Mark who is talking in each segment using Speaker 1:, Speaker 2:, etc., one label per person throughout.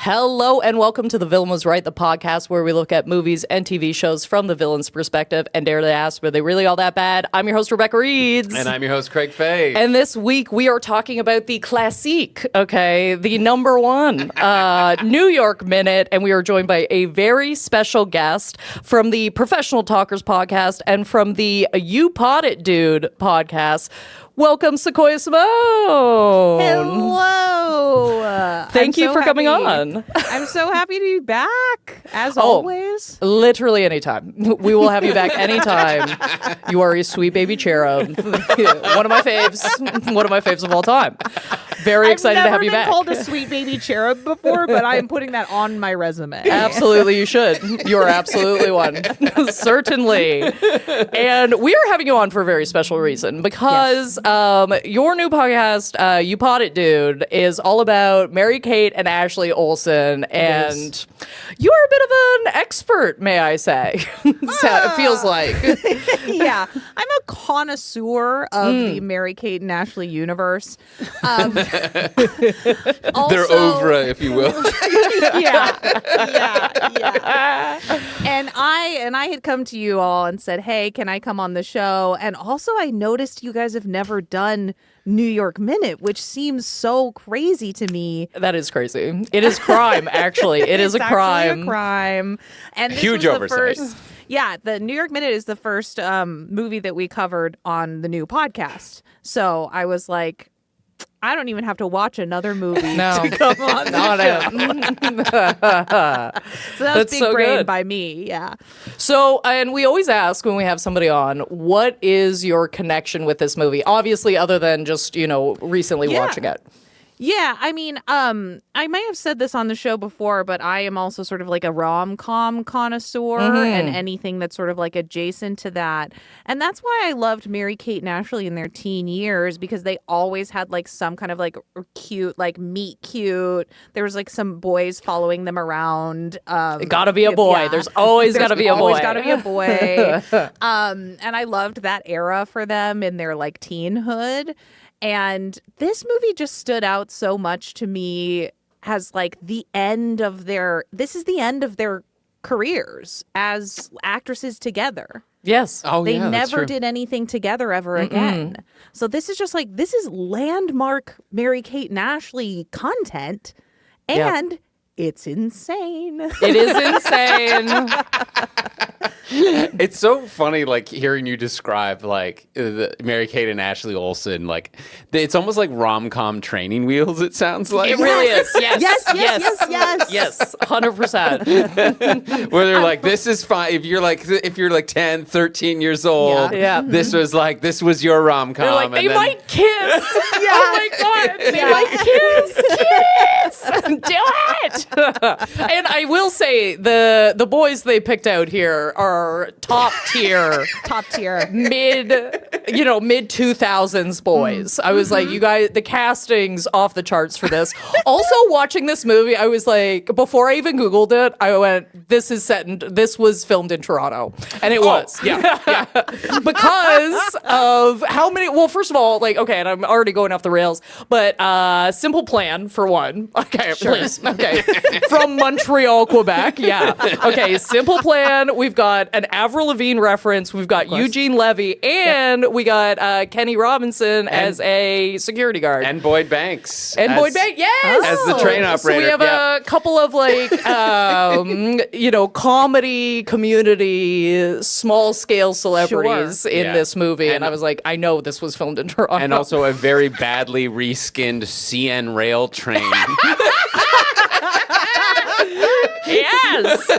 Speaker 1: Hello and welcome to The Villain Was Right, the podcast where we look at movies and TV shows from the villain's perspective and dare to ask, were they really all that bad? I'm your host, Rebecca Reeds.
Speaker 2: And I'm your host, Craig Fay.
Speaker 1: And this week we are talking about the classique, okay, the number one New York Minute, and we are joined by a very special guest from the Professional Talkers podcast and from the You Pod It Dude podcast. Welcome, Sequoia Simone.
Speaker 3: Hello.
Speaker 1: Thank you for coming on.
Speaker 3: I'm so happy to be back, as always.
Speaker 1: Literally anytime. We will have you back anytime. You are a sweet baby cherub. One of my faves of all time. Very excited to have you back.
Speaker 3: I've never been called a sweet baby cherub before, but I am putting that on my resume.
Speaker 1: Absolutely, you should. You are absolutely one. Certainly. And we are having you on for a very special reason because your new podcast, You Pod It Dude, is all about Mary-Kate and Ashley Olsen, and you are a bit of an expert, may I say. It feels like.
Speaker 3: Yeah, I'm a connoisseur of the Mary-Kate and Ashley universe. Also,
Speaker 2: They're oeuvre, if you will.
Speaker 3: yeah. And I had come to you all and said, hey, can I come on the show? And also I noticed you guys have never done New York Minute, which seems so crazy to me.
Speaker 1: That is crazy. It is crime, actually. It is a crime.
Speaker 3: A crime. And this
Speaker 2: Huge
Speaker 3: was
Speaker 2: oversight.
Speaker 3: The New York Minute is the first movie that we covered on the new podcast. So I was like, I don't even have to watch another movie to come on the show. So that was big brain by me, yeah.
Speaker 1: So, and we always ask when we have somebody on, what is your connection with this movie? Obviously, other than just, recently watching it.
Speaker 3: Yeah, I mean, I may have said this on the show before, but I am also sort of like a rom-com connoisseur and anything that's sort of like adjacent to that. And that's why I loved Mary-Kate and Ashley in their teen years, because they always had like some kind of like cute, like meet cute. There was like some boys following them around.
Speaker 1: It gotta be a boy. Yeah. There's always gotta be a boy.
Speaker 3: Always gotta be a boy. And I loved that era for them in their like teenhood. And this movie just stood out so much to me as like the end of their careers as actresses together.
Speaker 1: Yes.
Speaker 2: Oh,
Speaker 3: they
Speaker 2: yeah,
Speaker 3: never did anything together ever again. So this is just like, this is landmark Mary-Kate and Ashley content. And it's insane.
Speaker 1: It is insane.
Speaker 2: It's so funny, like, hearing you describe, like, the Mary-Kate and Ashley Olsen. Like, it's almost like rom-com training wheels, it sounds like.
Speaker 1: It really is. Yes.
Speaker 3: Yes.
Speaker 1: 100%.
Speaker 2: Where they're like, this is fine. If you're like 10, 13 years old, this was your rom-com.
Speaker 1: They're like, they might kiss. Oh my God. They might kiss. Do it. And I will say, the boys they picked out here are top tier mid 2000s boys. I was like, you guys, the casting's off the charts for this. Also, watching this movie, I was like, before I even Googled it, I went, this was filmed in Toronto. And it was. Yeah. Because of how many, well, first of all, like, okay, and I'm already going off the rails, but Simple Plan, for one. Okay, please. Okay. From Montreal, Quebec. Yeah. Okay, Simple Plan. We've got an Avril Lavigne reference. We've got Eugene Levy, and we got Kenny Robinson as a security guard.
Speaker 2: And Boyd Banks.
Speaker 1: Yes!
Speaker 2: As the train operator.
Speaker 1: So we have a couple of, like, comedy, community, small-scale celebrities in this movie. And I was like, I know this was filmed in Toronto.
Speaker 2: And also a very badly reskinned CN rail train.
Speaker 1: Yes.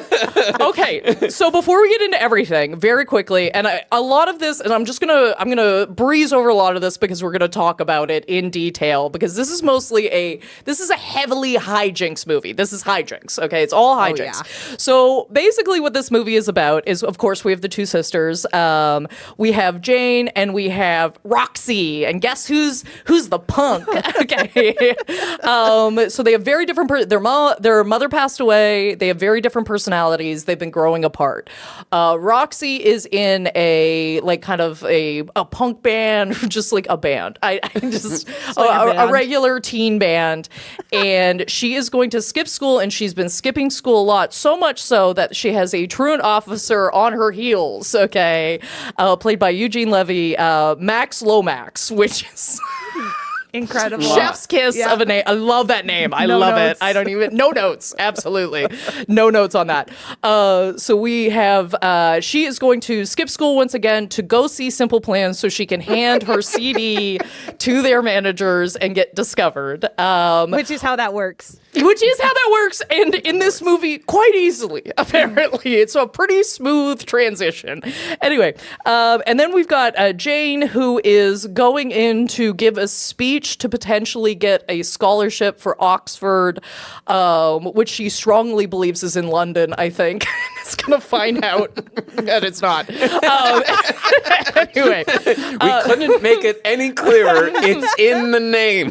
Speaker 1: Okay. So before we get into everything, very quickly, and a lot of this, and I'm gonna breeze over a lot of this because we're gonna talk about it in detail, because this is a heavily hijinks movie. This is hijinks. Okay, it's all hijinks.
Speaker 3: Oh, yeah.
Speaker 1: So basically, what this movie is about is, of course, we have the two sisters. We have Jane and we have Roxy, and guess who's the punk? Okay. So they have very different. Their mother passed away. They have very different personalities. They've been growing apart. Roxy is in a like kind of a punk band, just like a band. I just a regular teen band, and she is going to skip school, and she's been skipping school a lot, so much so that she has a truant officer on her heels. Okay, played by Eugene Levy, Max Lomax, which is.
Speaker 3: Incredible.
Speaker 1: Chef's kiss of a name. I love that name. I love it. I don't even, no notes. Absolutely. No notes on that. So we have, she is going to skip school once again to go see Simple Plan so she can hand her CD to their managers and get discovered.
Speaker 3: Which is how that works.
Speaker 1: And in this movie, quite easily, apparently. It's a pretty smooth transition. Anyway, and then we've got Jane, who is going in to give a speech to potentially get a scholarship for Oxford, which she strongly believes is in London, I think. It's going to find out that it's not. Anyway.
Speaker 2: We couldn't make it any clearer. It's in the name.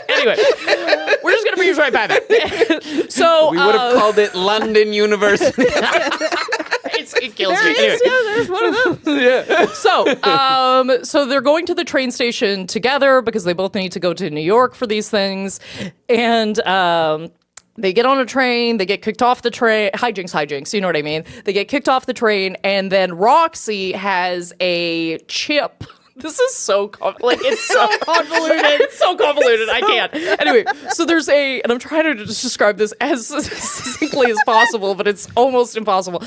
Speaker 1: Anyway, we're just going to breeze right by that. So
Speaker 2: we would have called it London University.
Speaker 1: It kills me. Anyway.
Speaker 3: There's one of those.
Speaker 1: Yeah. So they're going to the train station together because they both need to go to New York for these things, and they get on a train. They get kicked off the train. Hijinks. You know what I mean? They get kicked off the train, and then Roxy has a chip. This is so it's so convoluted. It's so convoluted. I can't. Anyway, so there's and I'm trying to just describe this as succinctly as possible, but it's almost impossible.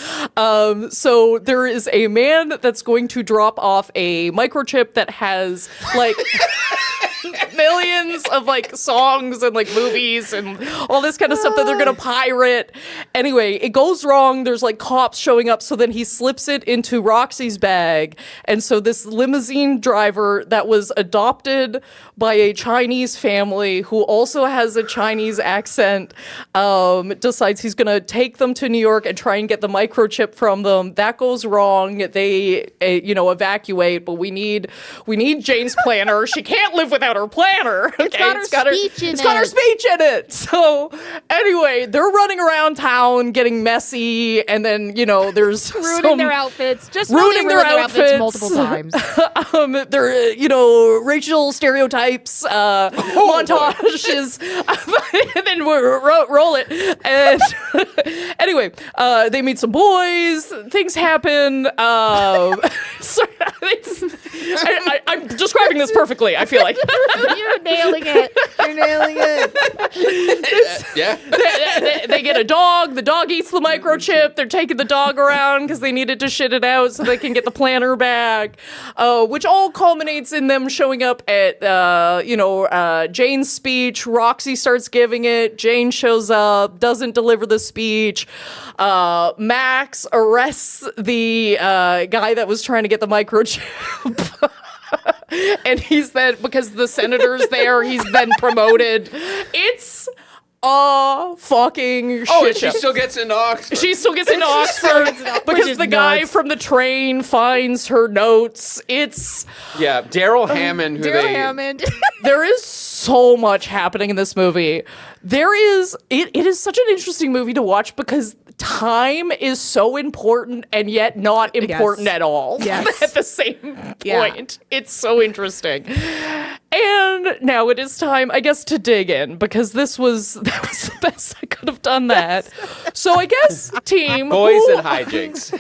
Speaker 1: So there is a man that's going to drop off a microchip that has like millions of like songs and like movies and all this kind of stuff that they're gonna pirate. Anyway, it goes wrong. There's like cops showing up, so then he slips it into Roxy's bag, and so this limousine driver that was adopted by a Chinese family who also has a Chinese accent decides he's gonna take them to New York and try and get the microchip from them. That goes wrong. They evacuate, but we need Jane's planner. She can't live without her planner. Okay?
Speaker 3: It's got her
Speaker 1: speech in it. So anyway, they're running around town getting messy, and then there's
Speaker 3: ruining their outfits. Just
Speaker 1: ruining their outfits
Speaker 3: multiple times.
Speaker 1: They're racial stereotypes, montages, and then we roll it. And anyway, they meet some boys. Things happen. I'm describing this perfectly, I feel like.
Speaker 3: You're nailing it.
Speaker 1: They get a dog. The dog eats the microchip. They're taking the dog around because they needed to shit it out so they can get the planner back, which all culminates in them showing up at, Jane's speech. Roxy starts giving it. Jane shows up, doesn't deliver the speech. Max arrests the guy that was trying to get the microchip. And he's then, because the senator's there, he's then promoted. It's a fucking shit show.
Speaker 2: She still gets into Oxford.
Speaker 1: Because the guy from the train finds her notes. It's...
Speaker 2: Yeah, Daryl Hammond.
Speaker 1: There is so much happening in this movie. It is such an interesting movie to watch because time is so important and yet not important at all.
Speaker 3: Yes.
Speaker 1: At the same point. Yeah. It's so interesting. And now it is time, I guess, to dig in because that was the best I could have done that. So I guess, team...
Speaker 2: Boys and hijinks.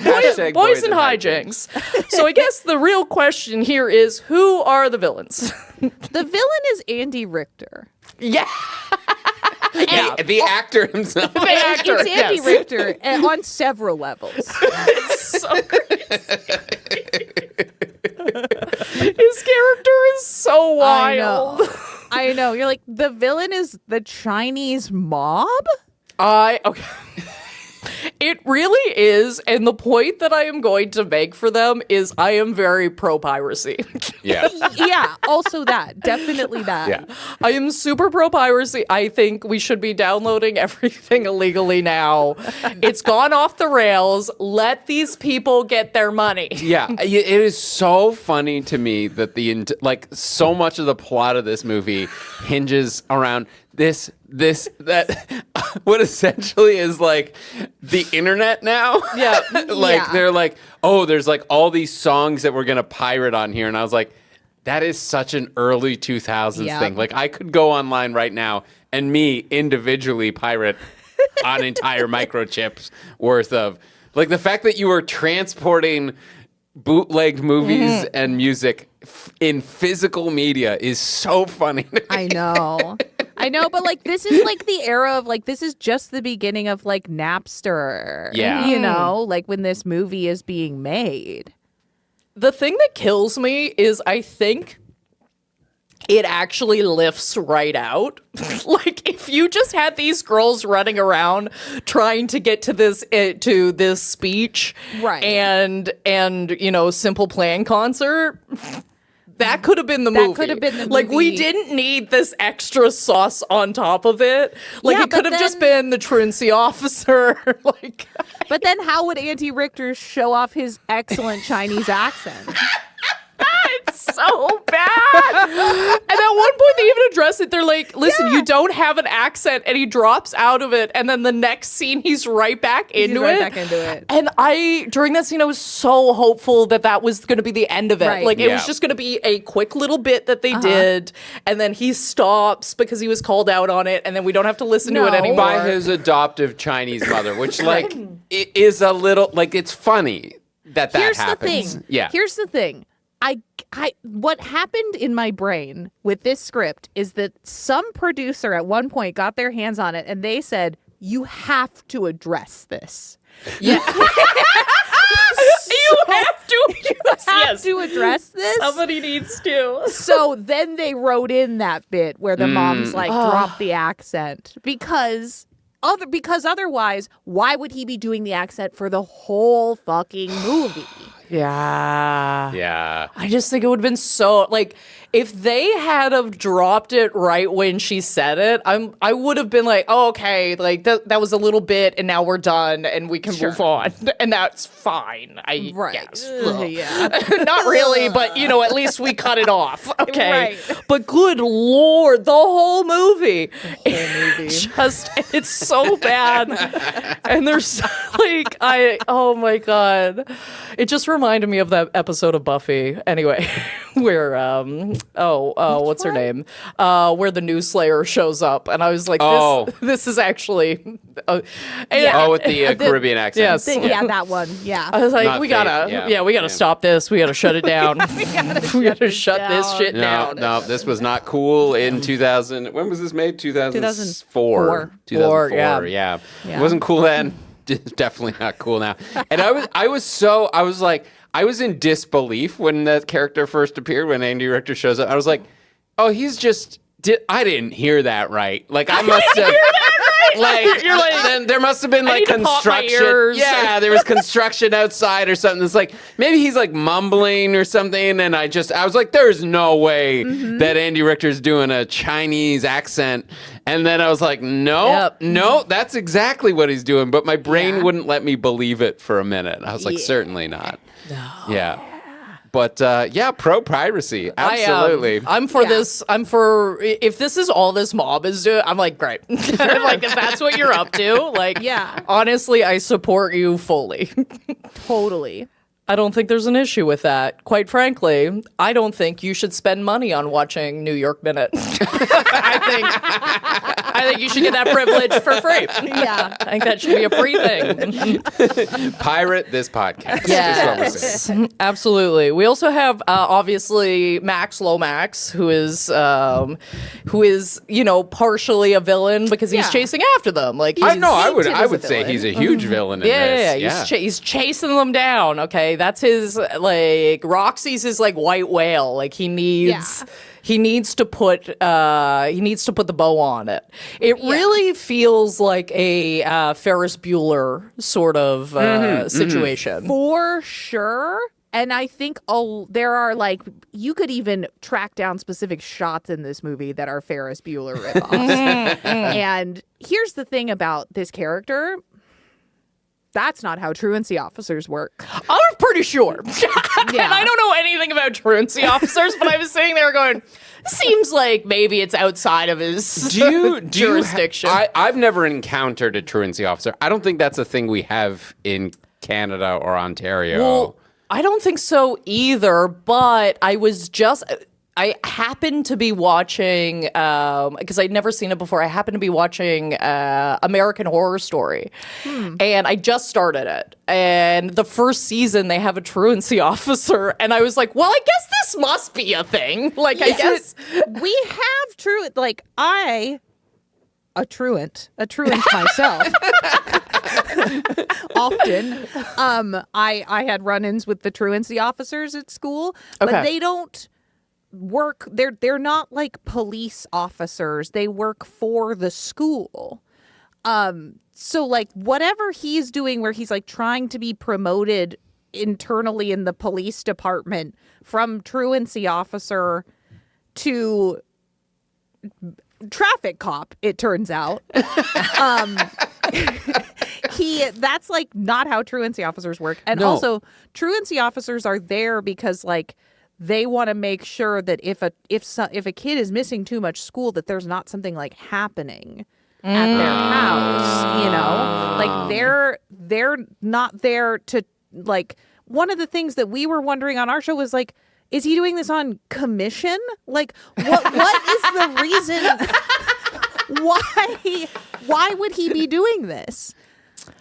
Speaker 1: Boys and hijinks. So I guess the real question here is, who are the villains?
Speaker 3: The villain is Andy Richter.
Speaker 1: Yeah.
Speaker 2: Yeah, the actor himself.
Speaker 3: It's Andy Richter on several levels.
Speaker 1: It's so crazy. His character is so wild.
Speaker 3: I know. You're like, the villain is the Chinese mob?
Speaker 1: Okay. It really is, and the point that I am going to make for them is I am very pro-piracy.
Speaker 2: Yeah.
Speaker 3: Yeah, also that. Definitely that.
Speaker 1: Yeah. I am super pro-piracy. I think we should be downloading everything illegally now. It's gone off the rails. Let these people get their money.
Speaker 2: Yeah. It is so funny to me that so much of the plot of this movie hinges around that what essentially is like the internet now.
Speaker 1: Yeah.
Speaker 2: They're like, oh, there's like all these songs that we're gonna pirate on here, and I was like, that is such an early 2000s thing. Like I could go online right now and me individually pirate an entire microchips worth of, like, the fact that you were transporting bootlegged movies and music in physical media is so funny.
Speaker 3: I know, but like this is like the era of like this is just the beginning of like Napster.
Speaker 2: Yeah.
Speaker 3: You know, like when this movie is being made.
Speaker 1: The thing that kills me is I think it actually lifts right out. Like if you just had these girls running around trying to get to this speech,
Speaker 3: right,
Speaker 1: and you know, Simple Plan concert, that could have been the movie. That could have been the movie. Like we didn't need this extra sauce on top of it. Like it could have just been the truancy officer. Like,
Speaker 3: but then how would Andy Richter show off his excellent Chinese accent?
Speaker 1: It's so bad. And at one point they even address it. They're like, listen, you don't have an accent. And he drops out of it. And then the next scene, he's right back into it. And during that scene, I was so hopeful that was going to be the end of it.
Speaker 3: Right.
Speaker 1: Like, it was just going to be a quick little bit that they did. And then he stops because he was called out on it. And then we don't have to listen to it anymore.
Speaker 2: By his adoptive Chinese mother, which, like, it is a little, like, it's funny that happens.
Speaker 3: Here's the thing. What happened in my brain with this script is that some producer at one point got their hands on it and they said, you have to address this.
Speaker 1: Yeah. You have to address this. Somebody needs to.
Speaker 3: So then they wrote in that bit where the mom's like, drop the accent because otherwise, why would he be doing the accent for the whole fucking movie?
Speaker 1: Yeah. I just think it would have been so, like, if they had have dropped it right when she said it, I would have been like, oh, okay, like that was a little bit and now we're done and we can move on. And that's fine, I guess.
Speaker 3: Yeah.
Speaker 1: Not really, but, you know, at least we cut it off. Okay.
Speaker 3: Right.
Speaker 1: But good Lord, the whole movie. It's so bad. And there's like, oh my God. It just reminded me of that episode of Buffy. Anyway, where, what's her name? Where the New Slayer shows up. And I was like, this is actually.
Speaker 2: With the Caribbean accent.
Speaker 1: Yes.
Speaker 3: That one. Yeah.
Speaker 1: I was like, we gotta stop this. We gotta shut it down. we gotta shut this shit down.
Speaker 2: No, this was not cool in 2000. When was this made? 2004. 2004. Yeah. It wasn't cool then. Definitely not cool now. And I was in disbelief when that character first appeared, when Andy Richter shows up. I was like, oh, I didn't hear that right. Like, I must have. Like, you're like, then there must have been like construction. Yeah, there was construction outside or something. It's like, maybe he's like mumbling or something. And I was like, there's no way that Andy Richter's doing a Chinese accent. And then I was like, no, that's exactly what he's doing. But my brain wouldn't let me believe it for a minute. I was like, certainly not. No. Yeah. But pro piracy, absolutely.
Speaker 1: I'm for this. If this is all this mob is doing, I'm like, great. Like, if that's what you're up to, like, honestly, I support you fully.
Speaker 3: Totally.
Speaker 1: I don't think there's an issue with that. Quite frankly, I don't think you should spend money on watching New York Minute. I think you should get that privilege for free.
Speaker 3: Yeah.
Speaker 1: I think that should be a free thing.
Speaker 2: Pirate this podcast.
Speaker 1: Yes, absolutely. We also have obviously Max Lomax, who is partially a villain because he's chasing after them. Like,
Speaker 2: I would say he's a huge villain in this.
Speaker 1: Yeah. He's chasing them down. Okay. That's his, like, Roxy's his, like, white whale. Like, he needs to put the bow on it. It really feels like a Ferris Bueller sort of situation.
Speaker 3: For sure. And I think there are, like, you could even track down specific shots in this movie that are Ferris Bueller ripoffs. And here's the thing about this character. That's not how truancy officers work.
Speaker 1: I'm pretty sure. And I don't know anything about truancy officers, but I was sitting there going, seems like maybe it's outside of his jurisdiction.
Speaker 2: I've never encountered a truancy officer. I don't think that's a thing we have in Canada or Ontario.
Speaker 1: Well, I don't think so either, but I happened to be watching, because I'd never seen it before, I happened to be watching American Horror Story. And I just started it. And the first season, they have a truancy officer. And I was like, well, I guess this must be a thing. Like, I guess.
Speaker 3: We have truant, like, a truant myself. Often. I had run-ins with the truancy officers at school, but they don't work, they're not like police officers. They work for the school. So like whatever he's doing where he's like trying to be promoted internally in the police department from truancy officer to traffic cop, it turns out. That's like not how truancy officers work. And also truancy officers are there because like they want to make sure that if a kid is missing too much school, that there's not something like happening at their house, you know? Like they're not there to like, one of the things that we were wondering on our show was like, is he doing this on commission? Like what is the reason why would he be doing this?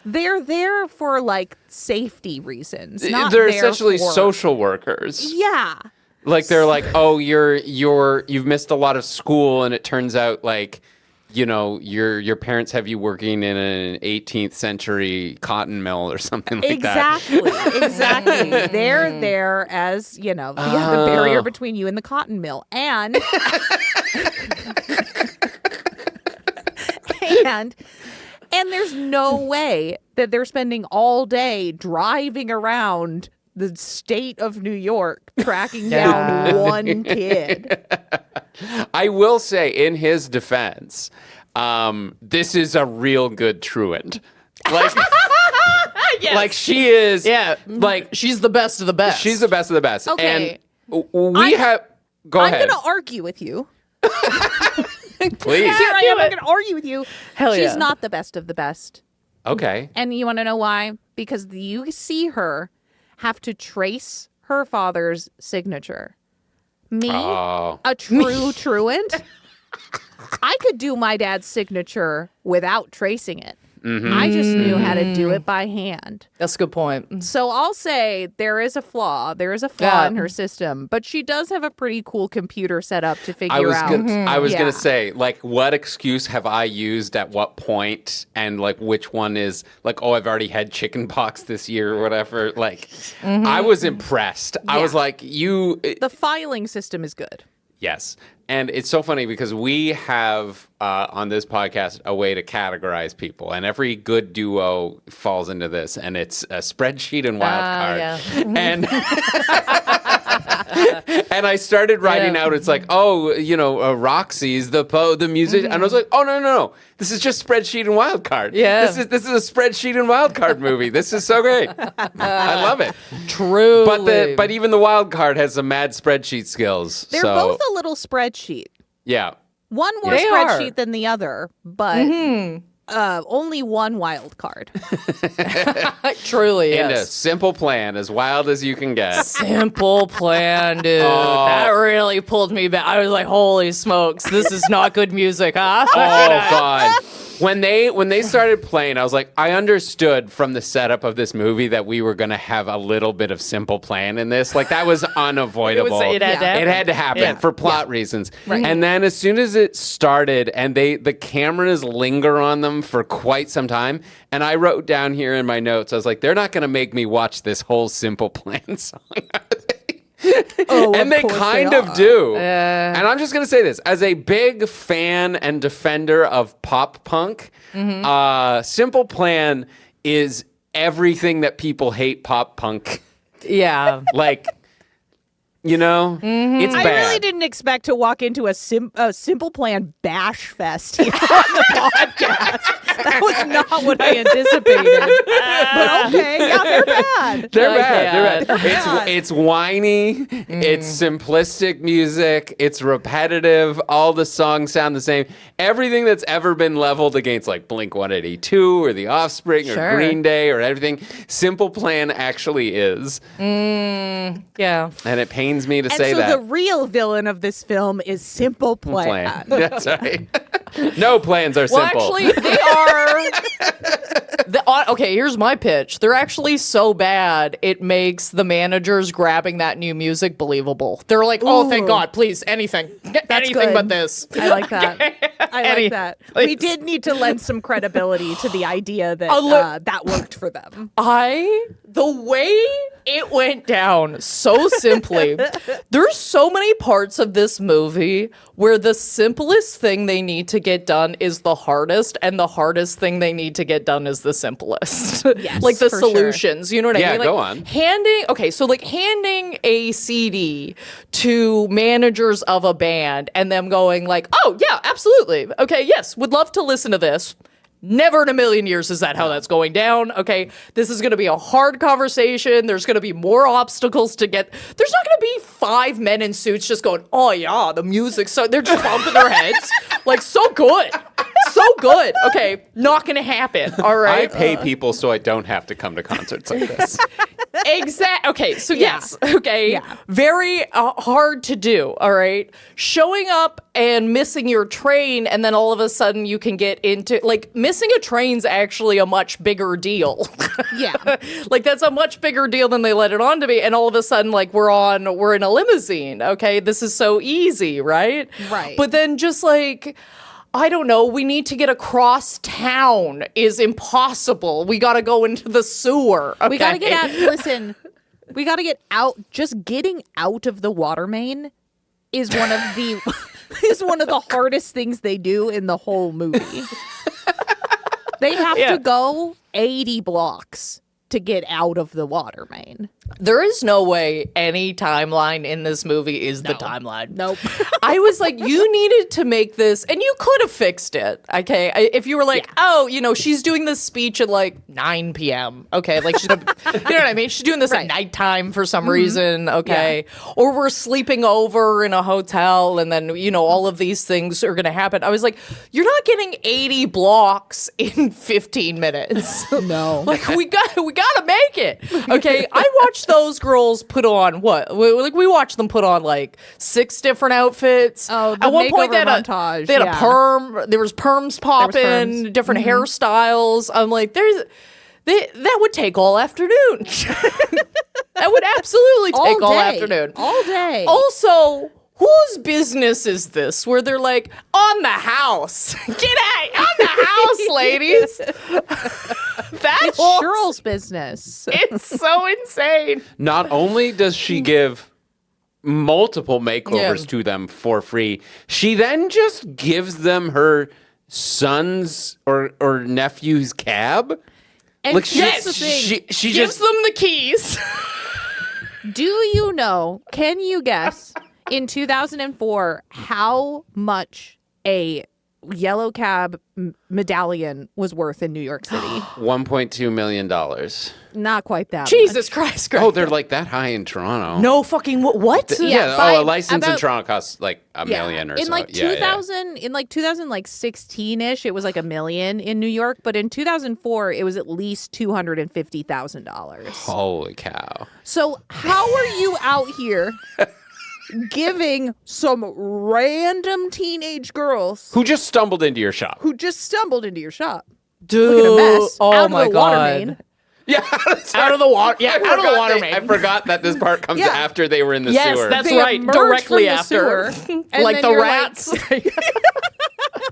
Speaker 3: They're there for like safety reasons.
Speaker 2: They're essentially social workers.
Speaker 3: Yeah.
Speaker 2: Like they're like, oh, you've missed a lot of school, and it turns out like, you know, your parents have you working in an 18th century cotton mill or something like that.
Speaker 3: Exactly. They're there as, you know, the barrier between you and the cotton mill. And and there's no way that they're spending all day driving around the state of New York tracking down one kid.
Speaker 2: I will say, in his defense, this is a real good truant. Like, like she is.
Speaker 1: Yeah,
Speaker 2: like
Speaker 1: she's the best of the best.
Speaker 2: She's the best of the best.
Speaker 3: Okay.
Speaker 2: And we have. Go ahead.
Speaker 3: I'm going to argue with you.
Speaker 2: Please.
Speaker 3: Here I am. I'm going to argue with you.
Speaker 1: Hell yeah.
Speaker 3: She's not the best of the best.
Speaker 2: Okay.
Speaker 3: And you want to know why? Because you see her have to trace her father's signature. Me, a true truant, I could do my dad's signature without tracing it. Mm-hmm. I just knew how to do it by hand.
Speaker 1: That's a good point.
Speaker 3: So I'll say there is a flaw. There is a flaw in her system, but she does have a pretty cool computer set up to figure out.
Speaker 2: I was going to say, like, what excuse have I used at what point, and like which one is like, oh, I've already had chicken pox this year or whatever. Like, I was impressed. I was like, the
Speaker 3: filing system is good.
Speaker 2: Yes. And it's so funny because we have on this podcast a way to categorize people, and every good duo falls into this, and it's a spreadsheet and wildcard. And and I started writing out. It's like, oh, you know, Roxy's the music, and I was like, oh no, this is just spreadsheet and wildcard.
Speaker 1: Yeah,
Speaker 2: this is a spreadsheet and wildcard movie. This is so great. I love it.
Speaker 1: True.
Speaker 2: But even the wildcard has some mad spreadsheet skills.
Speaker 3: They're both a little spreadsheet.
Speaker 2: Yeah.
Speaker 3: One more spreadsheet than the other, but only one wild card.
Speaker 1: Truly,
Speaker 2: And a simple plan, as wild as you can get.
Speaker 1: Simple plan, dude. That really pulled me back. I was like, holy smokes, this is not good music, huh?
Speaker 2: Oh, God. When they started playing, I was like, I understood from the setup of this movie that we were going to have a little bit of Simple Plan in this. Like, that was unavoidable.
Speaker 1: It had to happen.
Speaker 2: For plot reasons.
Speaker 3: Right.
Speaker 2: And then as soon as it started, and the cameras linger on them for quite some time, and I wrote down here in my notes, I was like, they're not going to make me watch this whole Simple Plan song. And they kind of do. And I'm just going to say this. As a big fan and defender of pop punk, Simple Plan is everything that people hate pop punk.
Speaker 1: Yeah.
Speaker 2: Like, You know, it's bad.
Speaker 3: I really didn't expect to walk into a Simple Plan bash fest here on the podcast. That was not what I anticipated. But okay, yeah, they're bad.
Speaker 2: They're bad. It's whiny. It's simplistic music. It's repetitive. All the songs sound the same. Everything that's ever been leveled against like Blink-182 or The Offspring or Green Day or everything, Simple Plan actually is.
Speaker 1: Yeah.
Speaker 2: And it pains me to say that.
Speaker 3: So the real villain of this film is Simple Plan.
Speaker 2: That's right. No plans are simple.
Speaker 1: Well, actually, they are. Okay, here's my pitch. They're actually so bad, it makes the managers grabbing that new music believable. They're like, oh, thank God, please, anything. Anything
Speaker 3: good.
Speaker 1: but this.
Speaker 3: I like that. I like that.
Speaker 1: Please.
Speaker 3: We did need to lend some credibility to the idea that that worked for them.
Speaker 1: The way it went down so simply. There's so many parts of this movie where the simplest thing they need to get done is the hardest, and the hardest thing they need to get done is the simplest.
Speaker 3: Yes,
Speaker 1: like the
Speaker 3: for
Speaker 1: solutions.
Speaker 3: Sure.
Speaker 1: You know what I mean?
Speaker 2: Yeah,
Speaker 1: Like
Speaker 2: go on.
Speaker 1: Handing a CD to managers of a band and them going like, oh yeah, absolutely. Okay, yes, would love to listen to this. Never in a million years is that how that's going down. Okay, this is going to be a hard conversation. There's going to be more obstacles to get. There's not going to be 5 men in suits just going, oh yeah, the music. So they're just bumping their heads like so good. So good. Okay, not going to happen. All right.
Speaker 2: I pay people so I don't have to come to concerts like this.
Speaker 1: Exactly. Okay, so yes. Okay.
Speaker 3: Yeah.
Speaker 1: Very hard to do. All right. Showing up and missing your train, and then all of a sudden you can get into like missing a train's actually a much bigger deal.
Speaker 3: Yeah.
Speaker 1: Like that's a much bigger deal than they let it on to be. And all of a sudden, like we're in a limousine. Okay, this is so easy, right?
Speaker 3: Right.
Speaker 1: But then just like, I don't know, we need to get across town is impossible. We got to go into the sewer. Okay?
Speaker 3: We got to get out. Listen, we got to get out. Just getting out of the water main is one of the hardest things they do in the whole movie. They have to go 80 blocks to get out of the water main.
Speaker 1: There is no way any timeline in this movie is the timeline.
Speaker 3: Nope.
Speaker 1: I was like, you needed to make this, and you could have fixed it, okay? If you were like, oh, she's doing this speech at like 9 p.m., okay? Like, she's gonna, you know what I mean? She's doing this at nighttime for some reason, okay? Yeah. Or we're sleeping over in a hotel, and then, all of these things are gonna happen. I was like, you're not getting 80 blocks in 15 minutes.
Speaker 3: No.
Speaker 1: Like, we gotta make it, okay? I watched those girls put on what? We watched them put on like 6 different outfits.
Speaker 3: Oh, the
Speaker 1: at one point they had
Speaker 3: montage.
Speaker 1: They had a perm. There was perms popping, different hairstyles. I'm like, that would take all afternoon. That would absolutely take all afternoon.
Speaker 3: All day.
Speaker 1: Also, whose business is this? Where they're like, on the house. Get out on the house, ladies.
Speaker 3: It's Cheryl's business.
Speaker 1: It's so insane.
Speaker 2: Not only does she give multiple makeovers to them for free, she then just gives them her son's or nephew's cab.
Speaker 3: And
Speaker 2: like
Speaker 3: she
Speaker 1: gives them the keys.
Speaker 3: Do you know, can you guess, in 2004, how much a yellow cab medallion was worth in New York City?
Speaker 2: $1.2 million.
Speaker 3: Not quite that
Speaker 1: Jesus Christ, Greg.
Speaker 2: Oh, they're like that high in Toronto.
Speaker 1: No fucking what?
Speaker 2: A license in Toronto costs like $1 million or so.
Speaker 3: In like 2000, in like 2016-ish, it was like $1 million in New York, but in 2004, it was at least $250,000.
Speaker 2: Holy cow.
Speaker 3: So how are you out here giving some random teenage girls
Speaker 2: who just stumbled into your shop?
Speaker 1: Dude,
Speaker 3: look at a mess.
Speaker 1: Oh
Speaker 3: out
Speaker 1: my
Speaker 3: of the
Speaker 1: God.
Speaker 3: water main.
Speaker 2: Yeah,
Speaker 1: out of the water. Yeah, out of the water main.
Speaker 2: I forgot that this part comes after they were in the sewer.
Speaker 1: Yes, that's
Speaker 3: They
Speaker 1: right.
Speaker 3: emerged
Speaker 1: Directly
Speaker 3: from the
Speaker 1: after,
Speaker 3: sewer, and
Speaker 1: like
Speaker 3: then
Speaker 1: the
Speaker 3: you're
Speaker 1: rats.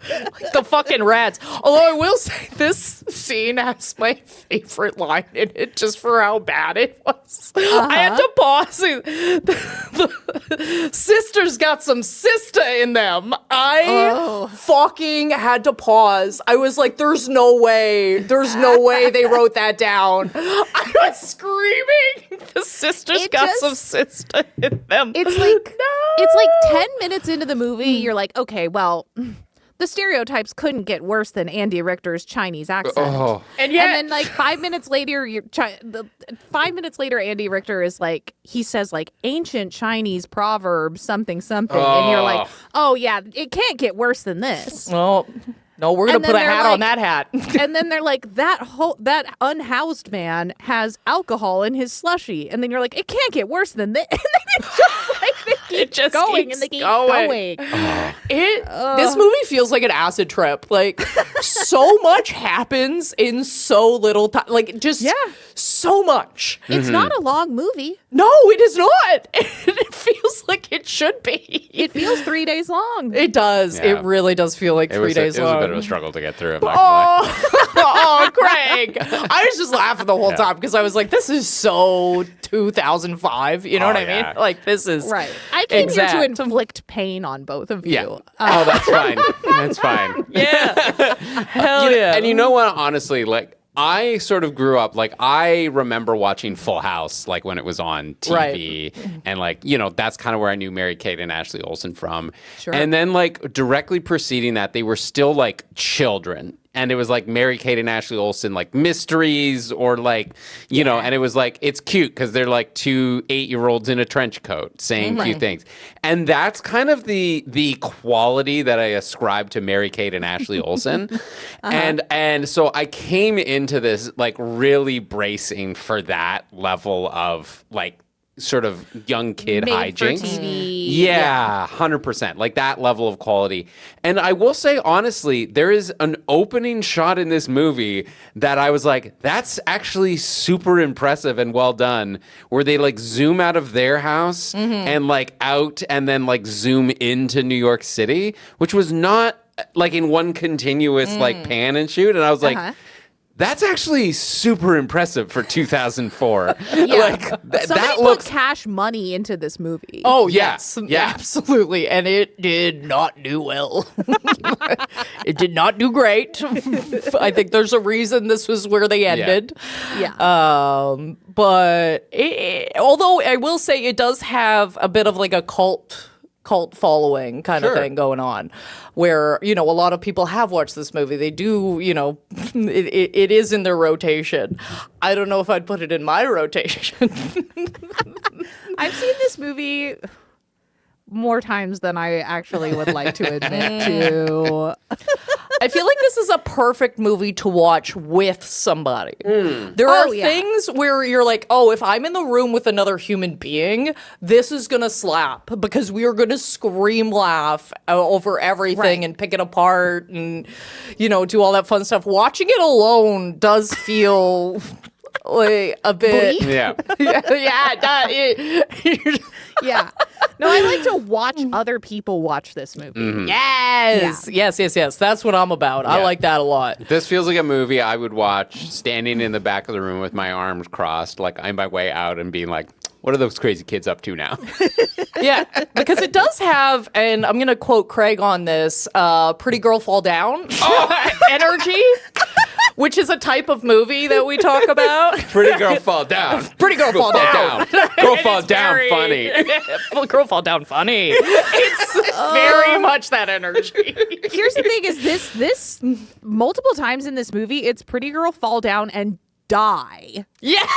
Speaker 1: Like the fucking rats. Although I will say this scene has my favorite line in it just for how bad it was. I had to pause. The sisters got some sister in them. I fucking had to pause. I was like, there's no way they wrote that down. I was screaming. The sisters got some sister in them.
Speaker 3: It's like it's like 10 minutes into the movie, you're like, okay, well, the stereotypes couldn't get worse than Andy Richter's Chinese accent.
Speaker 1: And
Speaker 3: then like 5 minutes later, 5 minutes later, Andy Richter is like, he says like ancient Chinese proverb, something, and you're like, oh yeah, it can't get worse than this.
Speaker 1: Well, no, we're gonna put a hat on that hat.
Speaker 3: And then they're like, that unhoused man has alcohol in his slushie, and then you're like, it can't get worse than this. And then it's just like they keep going and they keep going.
Speaker 1: This movie feels like an acid trip. Like so much happens in so little time. Like just so much.
Speaker 3: It's not a long movie.
Speaker 1: No, it is not. It feels like it should be.
Speaker 3: It feels 3 days long.
Speaker 1: It does.
Speaker 2: Yeah.
Speaker 1: It really does feel like 3 days long.
Speaker 2: It was a bit of a struggle to get through. I'm not gonna lie.
Speaker 1: Craig. I was just laughing the whole time because I was like, this is so 2005. You know what I mean? Like, this is
Speaker 3: right. I came here to inflict pain on both of you.
Speaker 2: Yeah. Oh, that's fine. That's fine.
Speaker 1: Yeah. Hell yeah.
Speaker 2: And you know what? Honestly, like, I sort of grew up, like, I remember watching Full House, like, when it was on TV. Right. And, like, you know, that's kind of where I knew Mary-Kate and Ashley Olsen from. Sure. And then, like, directly preceding that, they were still, like, children. And it was like Mary-Kate and Ashley Olsen, like mysteries or like, you know, and it was like, it's cute because they're like 2 8-year-olds in a trench coat saying cute things. And that's kind of the quality that I ascribe to Mary-Kate and Ashley Olsen. And so I came into this like really bracing for that level of like, sort of young kid
Speaker 3: made
Speaker 2: hijinks.
Speaker 3: For TV.
Speaker 2: Yeah, 100%. Like that level of quality. And I will say, honestly, there is an opening shot in this movie that I was like, that's actually super impressive and well done, where they like zoom out of their house and like out and then like zoom into New York City, which was not like in one continuous like pan and shoot. And I was like, that's actually super impressive for 2004.
Speaker 3: Yeah.
Speaker 2: Like
Speaker 3: that looks cash money into this movie.
Speaker 1: Oh, yes. Yeah, absolutely. And it did not do well. It did not do great. I think there's a reason this was where they ended.
Speaker 3: Yeah.
Speaker 1: But although I will say it does have a bit of like a cult following kind of thing going on, where, you know, a lot of people have watched this movie. They do, you know, it is in their rotation. I don't know if I'd put it in my rotation.
Speaker 3: I've seen this movie more times than I actually would like to admit to.
Speaker 1: I feel like this is a perfect movie to watch with somebody. There are things where you're like, oh, if I'm in the room with another human being, this is going to slap because we are going to scream laugh over everything and pick it apart and, you know, do all that fun stuff. Watching it alone does feel like a bit.
Speaker 2: Yeah.
Speaker 3: Yeah. No, I like to watch other people watch this movie.
Speaker 1: Yes. That's what I'm about. I like that a lot.
Speaker 2: This feels like a movie I would watch standing in the back of the room with my arms crossed, like on my way out and being like, what are those crazy kids up to now?
Speaker 1: Yeah, because it does have, and I'm going to quote Craig on this, Pretty Girl Fall Down energy, which is a type of movie that we talk about.
Speaker 2: Pretty Girl Fall Down.
Speaker 1: Pretty Girl Fall Down.
Speaker 2: Girl Fall Down funny.
Speaker 1: Girl Fall Down funny. It's very much that energy.
Speaker 3: Here's the thing is this multiple times in this movie, it's Pretty Girl Fall Down and die.
Speaker 1: Yeah.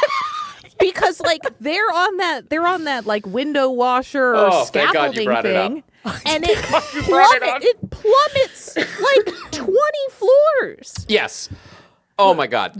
Speaker 3: Because like they're on that like window washer or scaffolding thing, and it plummets like 20 floors.
Speaker 2: Yes. Oh my God.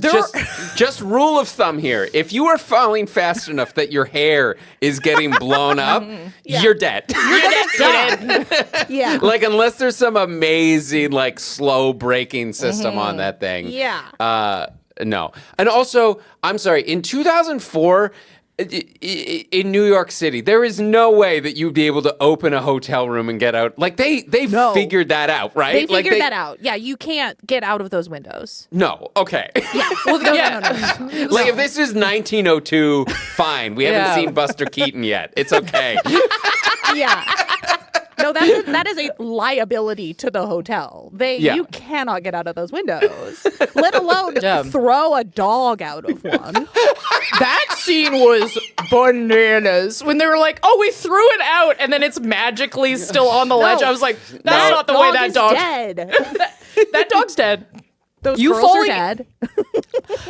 Speaker 2: Just rule of thumb here. If you are falling fast enough that your hair is getting blown up, you're dead.
Speaker 3: You're dead. Yeah.
Speaker 2: Like unless there's some amazing like slow braking system on that thing.
Speaker 3: Yeah.
Speaker 2: No. And also, I'm sorry, in 2004, in New York City, there is no way that you'd be able to open a hotel room and get out. Like they figured that out, right?
Speaker 3: They figured that out. Yeah, you can't get out of those windows.
Speaker 2: No. Okay.
Speaker 3: Yeah. Well, no.
Speaker 2: Like if this is 1902, fine. We haven't seen Buster Keaton yet. It's okay.
Speaker 3: Yeah. No, that is a liability to the hotel. You cannot get out of those windows, let alone throw a dog out of one.
Speaker 1: That scene was bananas when they were like, "Oh, we threw it out," and then it's magically still on the ledge. I was like, "That's not the way that dog
Speaker 3: dead.
Speaker 1: that dog's dead."
Speaker 3: Those girls are dead.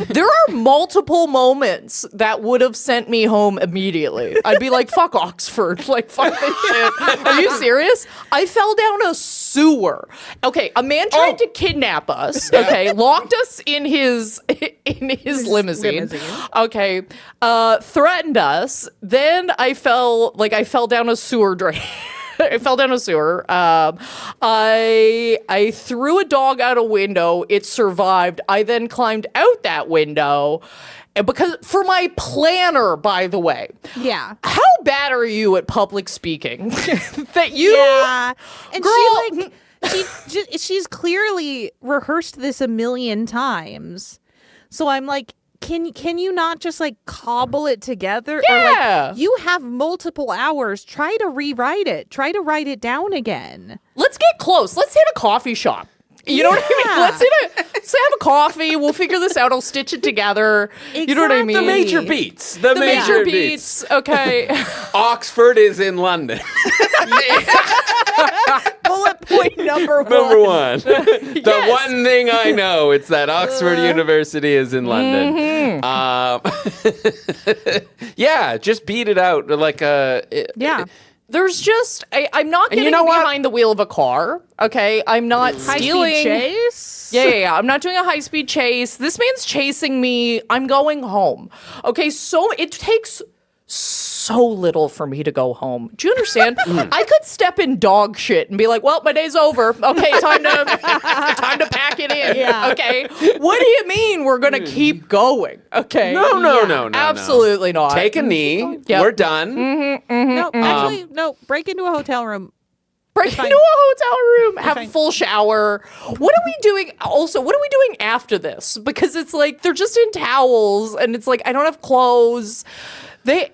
Speaker 1: There are multiple moments that would have sent me home immediately. I'd be like, fuck Oxford. Like, fuck this shit. Are you serious? I fell down a sewer. Okay, a man tried to kidnap us. Okay, locked us in his limousine. Okay, threatened us. Then I fell down a sewer drain. I fell down a sewer. I threw a dog out a window. It survived. I then climbed out that window. And because for my planner, by the way.
Speaker 3: Yeah.
Speaker 1: How bad are you at public speaking? That you
Speaker 3: and
Speaker 1: girl,
Speaker 3: she's clearly rehearsed this a million times. So I'm like, Can you not just like cobble it together?
Speaker 1: Yeah.
Speaker 3: Or, like, you have multiple hours. Try to rewrite it. Try to write it down again.
Speaker 1: Let's get close. Let's hit a coffee shop. You know what I mean? Let's have a coffee. We'll figure this out. I'll stitch it together.
Speaker 3: Exactly.
Speaker 1: You know what I mean?
Speaker 2: The major beats.
Speaker 1: The major beats. Okay.
Speaker 2: Oxford is in London.
Speaker 3: Bullet point number one.
Speaker 2: Number one. The one thing I know, it's that Oxford University is in London. Yeah, just beat it out. Like
Speaker 1: There's just, I'm not getting behind the wheel of a car, okay? I'm not stealing.
Speaker 3: High-speed chase?
Speaker 1: Yeah. I'm not doing a high-speed chase. This man's chasing me. I'm going home. Okay, so it takes so little for me to go home. Do you understand? I could step in dog shit and be like, well, my day's over. Okay, time to pack it in.
Speaker 3: Yeah.
Speaker 1: Okay. What do you mean we're going to keep going? Okay.
Speaker 2: No.
Speaker 1: Absolutely not.
Speaker 2: Take a knee.
Speaker 1: Yep.
Speaker 2: We're done.
Speaker 3: No, actually, no. Break into a hotel room.
Speaker 1: Break into a hotel room, have a full shower. What are we doing? Also, what are we doing after this? Because it's like they're just in towels, and it's like I don't have clothes. They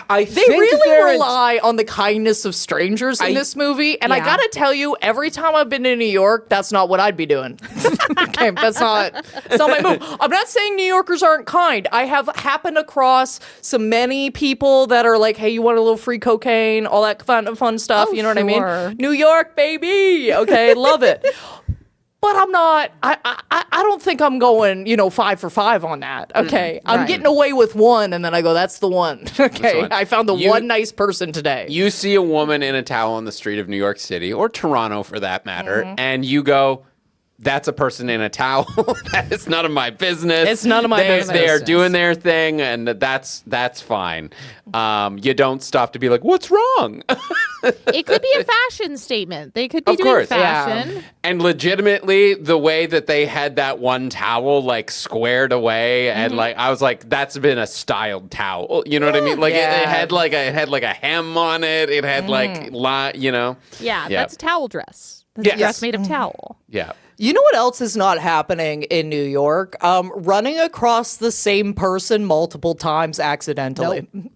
Speaker 1: really rely on the kindness of strangers in this movie, and I gotta tell you, every time I've been to New York, that's not what I'd be doing. Okay, that's not my move. I'm not saying New Yorkers aren't kind. I have happened across so many people that are like, "Hey, you want a little free cocaine? All that fun stuff." You know what I mean? New York, baby. Okay, love it. But I'm not. I don't think I'm going, 5 for 5 on that. Okay, I'm getting away with one, and then I go, "That's the one." Okay, I found the one nice person today.
Speaker 2: You see a woman in a towel on the street of New York City or Toronto, for that matter, and you go, "That's a person in a towel. That is none of my business.
Speaker 1: It's none of my business.
Speaker 2: They're doing their thing, and that's fine." You don't stop to be like, "What's wrong?"
Speaker 3: It could be a fashion statement. They could be doing fashion.
Speaker 2: Yeah. And legitimately, the way that they had that one towel like squared away, and like I was like, "That's been a styled towel." You know what I mean? Like it had like a hem on it. It had
Speaker 3: Yeah, that's a towel dress. That's a dress made of towel.
Speaker 2: Yeah.
Speaker 1: You know what else is not happening in New York? Running across the same person multiple times accidentally.
Speaker 3: Nope.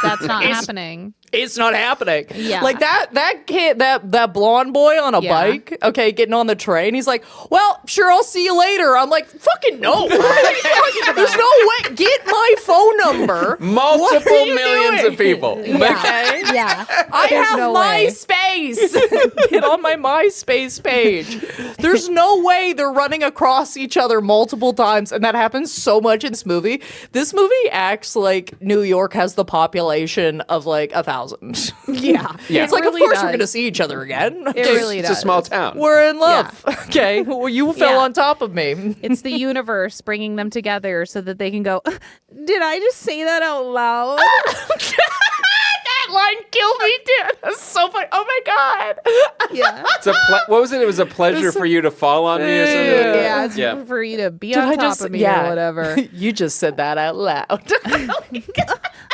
Speaker 3: That's not happening.
Speaker 1: It's not happening.
Speaker 3: Yeah.
Speaker 1: Like that kid, that blonde boy on a bike, okay, getting on the train. He's like, "Well, sure, I'll see you later." I'm like, "Fucking no." There's no way. Get my phone number.
Speaker 2: Multiple millions of people.
Speaker 1: Okay?
Speaker 3: Yeah.
Speaker 1: I have
Speaker 3: no way.
Speaker 1: MySpace. Get on my MySpace page. There's no way they're running across each other multiple times, and that happens so much in this movie. This movie acts like New York has the population of like 1,000.
Speaker 3: Yeah.
Speaker 1: It's like,
Speaker 3: really
Speaker 1: of course
Speaker 3: does.
Speaker 1: we're going to see each other again.
Speaker 3: It really does.
Speaker 2: It's a small town.
Speaker 1: We're in love. Yeah. Okay. Well, you fell on top of me.
Speaker 3: It's the universe bringing them together so that they can go, "Did I just say that out loud?"
Speaker 1: That line killed me, dude. That's so funny. Oh my God.
Speaker 3: Yeah.
Speaker 2: What was it? It was a pleasure for you to fall on me or something.
Speaker 3: Yeah, it's for you to be on top of me or whatever.
Speaker 1: You just said that out loud.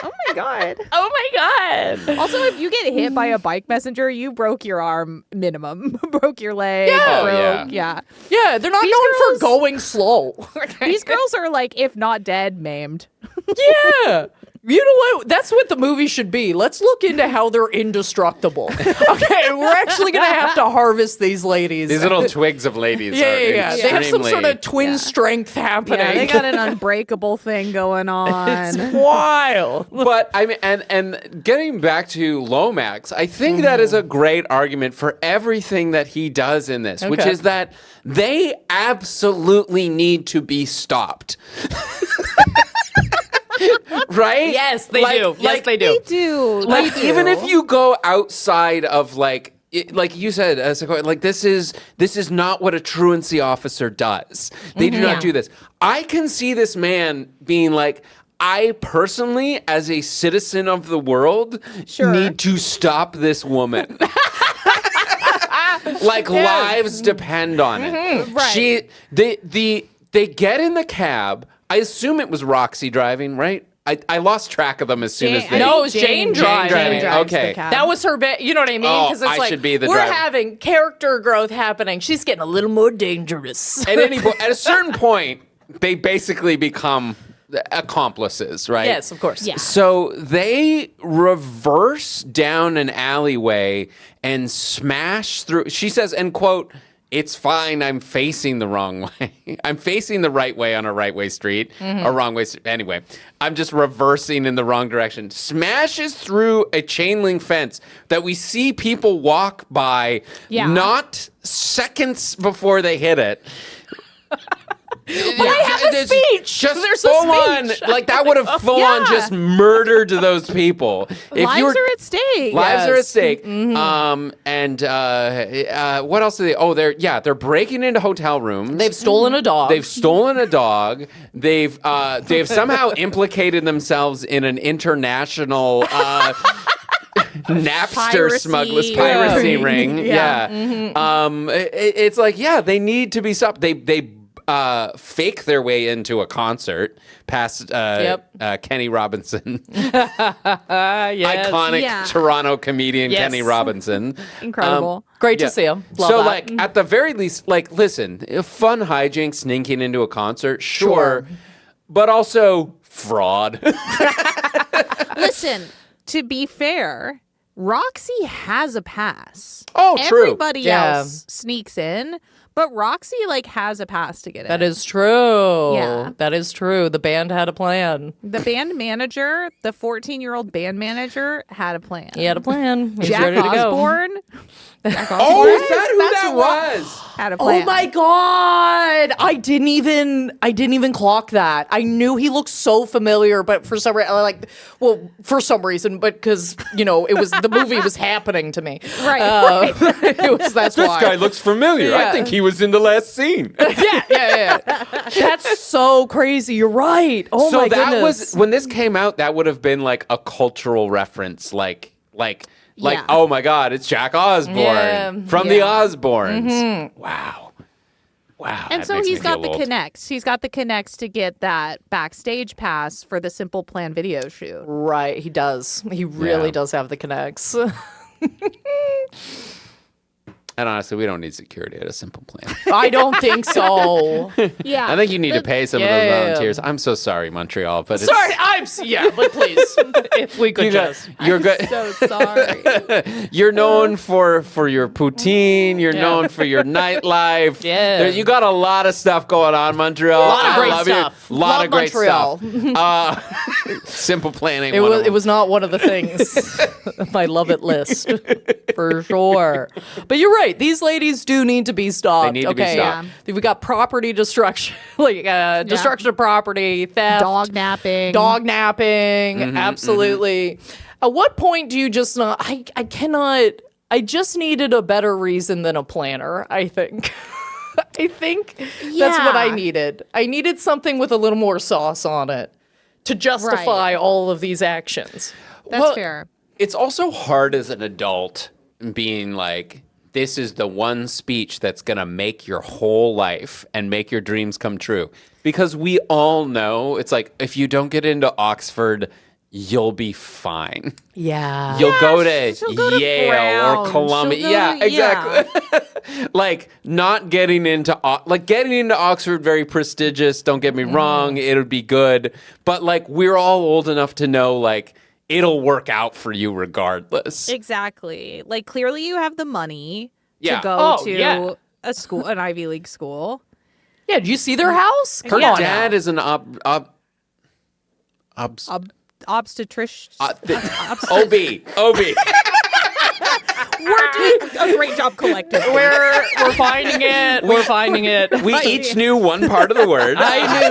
Speaker 3: Oh my god.
Speaker 1: Oh my god.
Speaker 3: Also, if you get hit by a bike messenger, you broke your arm minimum. Broke your leg.
Speaker 1: Yeah.
Speaker 3: Yeah.
Speaker 1: Yeah, they're not known for going slow.
Speaker 3: These girls are like, if not dead, maimed.
Speaker 1: Yeah. You know what? That's what the movie should be. Let's look into how they're indestructible. Okay, we're actually going to have to harvest these ladies.
Speaker 2: These little twigs of ladies.
Speaker 1: Yeah. They have some sort of twin strength happening.
Speaker 3: Yeah, they got an unbreakable thing going on.
Speaker 1: It's wild.
Speaker 2: But I mean, and getting back to Lomax, I think that is a great argument for everything that he does in this, which is that they absolutely need to be stopped. Right?
Speaker 1: Yes, they do. Yes, they do.
Speaker 3: They do.
Speaker 2: Like, even if you go outside of like you said, Sequoia, like this is not what a truancy officer does. They do not do this. I can see this man being like, I personally, as a citizen of the world, need to stop this woman. Like lives depend on it.
Speaker 3: Right.
Speaker 2: They get in the cab. I assume it was Roxy driving, right? I lost track of them as soon as they...
Speaker 1: No, it was Jane driving.
Speaker 2: Okay.
Speaker 1: That was her... You know what I mean?
Speaker 2: Oh,
Speaker 1: Because it's
Speaker 2: I should be the
Speaker 1: we're
Speaker 2: driver.
Speaker 1: having character growth happening. She's getting a little more dangerous.
Speaker 2: At a certain point, they basically become accomplices, right?
Speaker 1: Yes, of course.
Speaker 3: Yeah.
Speaker 2: So they reverse down an alleyway and smash through... She says, and quote... It's fine. I'm facing the wrong way. I'm facing the right way on a right way street, a wrong way. Anyway, I'm just reversing in the wrong direction. Smashes through a chain link fence that we see people walk by not seconds before they hit it.
Speaker 1: But I have a speech.
Speaker 2: Just
Speaker 1: There's
Speaker 2: full
Speaker 1: a speech.
Speaker 2: on, like that would have full on just murdered those people.
Speaker 3: Lives are at stake.
Speaker 2: Lives are at stake. And what else do they? Oh, they're breaking into hotel rooms.
Speaker 1: They've stolen a dog.
Speaker 2: They've stolen a dog. They've somehow implicated themselves in an international Napster smugglers piracy ring. Yeah. It's like they need to be stopped. They fake their way into a concert past Kenny Robinson, iconic Toronto comedian Kenny Robinson.
Speaker 3: Incredible.
Speaker 1: Great to see him. Love
Speaker 2: so,
Speaker 1: that.
Speaker 2: like, at the very least, like, listen, fun hijinks, sneaking into a concert, sure. But also fraud.
Speaker 3: Listen, to be fair, Roxy has a pass.
Speaker 2: Oh, true.
Speaker 3: Everybody else sneaks in. But Roxy, has a pass to get in.
Speaker 1: That is true.
Speaker 3: Yeah.
Speaker 1: That is true. The band had a plan.
Speaker 3: The band manager, the 14-year-old band manager, had a plan.
Speaker 1: He had a plan. He's
Speaker 3: Jack
Speaker 1: ready to go.
Speaker 3: Osborne.
Speaker 2: Is that who that was?
Speaker 3: Had a plan.
Speaker 1: Oh my god! I didn't even clock that. I knew he looked so familiar, but for some reason, but because it was the movie was happening to me.
Speaker 3: Right.
Speaker 1: That's
Speaker 2: This
Speaker 1: why.
Speaker 2: guy looks familiar. I think he was in the last scene.
Speaker 1: Yeah. That's so crazy. You're right. Oh my goodness.
Speaker 2: That was when this came out. That would have been like a cultural reference, like, oh my God, it's Jack Osborne from the Osbournes. Wow.
Speaker 3: And so he's got the connects. He's got the connects to get that backstage pass for the Simple Plan video shoot.
Speaker 1: Right. He does. He really does have the connects.
Speaker 2: And honestly, we don't need security at a Simple Plan.
Speaker 1: I don't think so.
Speaker 3: Yeah.
Speaker 2: I think you need to pay some of those volunteers. I'm so sorry, Montreal, but
Speaker 1: but please, if we could
Speaker 2: you're good.
Speaker 3: So sorry.
Speaker 2: You're known for your poutine. You're known for your nightlife.
Speaker 1: Yeah.
Speaker 2: You got a lot of stuff going on, Montreal.
Speaker 1: A lot of great
Speaker 2: love
Speaker 1: stuff.
Speaker 2: You. A lot
Speaker 1: Love
Speaker 2: of great
Speaker 1: Montreal.
Speaker 2: stuff. Simple Plan ain't
Speaker 1: It
Speaker 2: one
Speaker 1: was.
Speaker 2: of
Speaker 1: It
Speaker 2: them.
Speaker 1: was not one of the things on my love it list for sure. But you're right. These ladies do need to be stopped.
Speaker 2: They need to be stopped.
Speaker 1: We got property destruction, destruction of property, theft,
Speaker 3: Dog napping.
Speaker 1: Absolutely. At what point do you just not? I cannot. I just needed a better reason than a planner. I think. I think that's what I needed. I needed something with a little more sauce on it to justify all of these actions.
Speaker 3: That's fair.
Speaker 2: It's also hard as an adult being like, this is the one speech that's going to make your whole life and make your dreams come true. Because we all know it's like, if you don't get into Oxford, you'll be fine.
Speaker 1: Yeah.
Speaker 2: You'll go to
Speaker 3: she'll go to
Speaker 2: Yale
Speaker 3: Brown.
Speaker 2: or Columbia.
Speaker 3: She'll go
Speaker 2: Yeah,
Speaker 3: to-
Speaker 2: exactly. Like, not getting into Oxford, very prestigious. Don't get me wrong. It'll be good. But, like, we're all old enough to know, like, it'll work out for you regardless.
Speaker 3: Exactly. Like, clearly you have the money
Speaker 2: Yeah.
Speaker 3: to go
Speaker 1: Oh,
Speaker 3: to
Speaker 1: yeah.
Speaker 3: a school, an Ivy League school.
Speaker 1: Yeah, did you see their house?
Speaker 2: Her
Speaker 1: Come on
Speaker 2: dad
Speaker 1: now.
Speaker 2: is an
Speaker 3: Obstetrician.
Speaker 2: OB.
Speaker 3: We're doing a great job collectively.
Speaker 1: We're finding it. We're finding it.
Speaker 2: We each knew one part of the word.
Speaker 1: I knew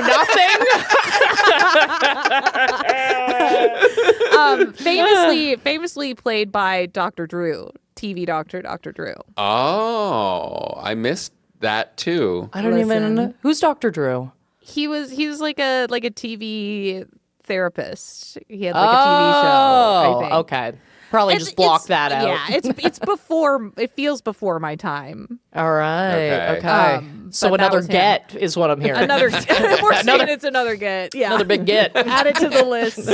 Speaker 1: nothing.
Speaker 3: Famously played by Dr. Drew, TV doctor Dr. Drew.
Speaker 2: Oh, I missed that too.
Speaker 1: I don't even. Who's Dr. Drew?
Speaker 3: He was like a TV therapist. He had like a TV show. I think.
Speaker 1: Okay. Probably just block that out.
Speaker 3: Yeah, it's before. It feels before my time.
Speaker 1: All right.
Speaker 2: Okay.
Speaker 1: So
Speaker 3: but that
Speaker 1: another
Speaker 3: was him.
Speaker 1: get is what I'm hearing.
Speaker 3: We're saying it's another get. Yeah,
Speaker 1: Another big get.
Speaker 3: Add it to the list.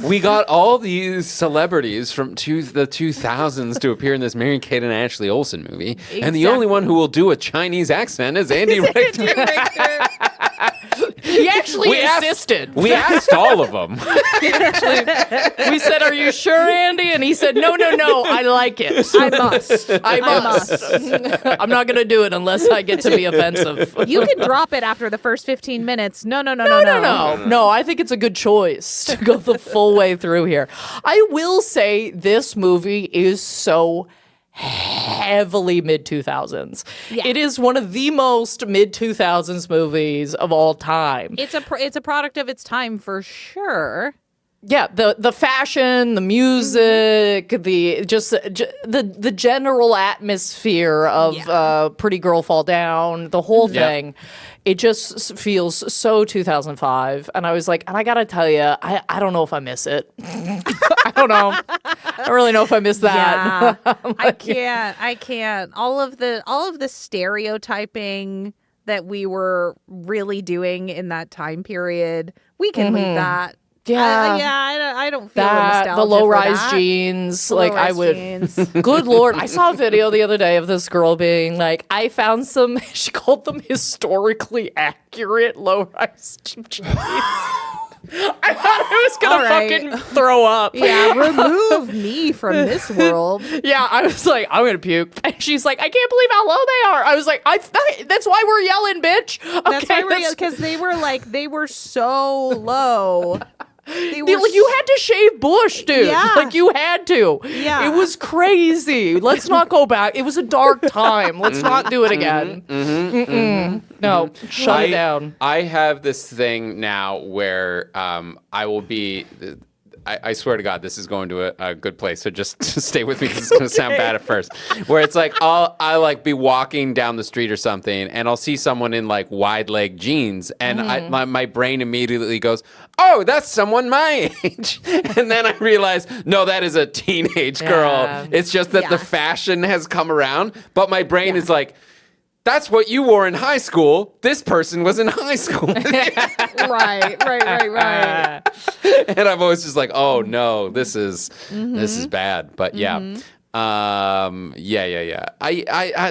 Speaker 2: We got all these celebrities from the 2000s to appear in this Mary-Kate and Ashley Olsen movie, and the only one who will do a Chinese accent is Andy Richter.
Speaker 1: He actually insisted.
Speaker 2: We asked all of them.
Speaker 1: We said, "Are you sure, Andy?" And he said, "No, I like it.
Speaker 3: I must.
Speaker 1: I must. I'm not going to do it unless I get to be offensive."
Speaker 3: You can drop it after the first 15 minutes. No.
Speaker 1: No, I think it's a good choice to go the full way through here. I will say this movie is so heavily mid-2000s.
Speaker 3: Yeah.
Speaker 1: It is one of the most mid-2000s movies of all time.
Speaker 3: It's a product of its time for sure.
Speaker 1: Yeah, the fashion, the music, the general atmosphere of Pretty Girl Fall Down, the whole thing. It just feels so 2005. And I was like, and I got to tell you, I don't know if I miss it. I don't know. I don't really know if I miss that.
Speaker 3: Yeah. I can't. All of the stereotyping that we were really doing in that time period, we can leave that.
Speaker 1: Yeah.
Speaker 3: I don't feel
Speaker 1: That,
Speaker 3: nostalgia
Speaker 1: the low-rise
Speaker 3: for that.
Speaker 1: jeans,
Speaker 3: Low-rise
Speaker 1: I would.
Speaker 3: jeans.
Speaker 1: Good Lord, I saw a video the other day of this girl being like, I found some. She called them historically accurate low-rise jeans. I thought I was gonna fucking throw up.
Speaker 3: Yeah, remove me from this world.
Speaker 1: Yeah, I was like, I'm gonna puke. And she's like, I can't believe how low they are. I was like, that's why we're yelling, bitch.
Speaker 3: That's why we're because they were so low.
Speaker 1: You had to shave bush, dude.
Speaker 3: Yeah.
Speaker 1: Like, you had to.
Speaker 3: Yeah.
Speaker 1: It was crazy. Let's not go back. It was a dark time. Let's not do it again. No, shut it down.
Speaker 2: I have this thing now where I will be. I swear to God, this is going to a good place. So just stay with me because it's going to sound bad at first. Where it's like I'll like be walking down the street or something, and I'll see someone in like wide leg jeans, and my brain immediately goes, "Oh, that's someone my age," and then I realize, no, that is a teenage girl.
Speaker 1: Yeah.
Speaker 2: It's just that the fashion has come around, but my brain is like, that's what you wore in high school. This person was in high school.
Speaker 3: Right.
Speaker 2: And I'm always just like, oh no, this is bad. But yeah.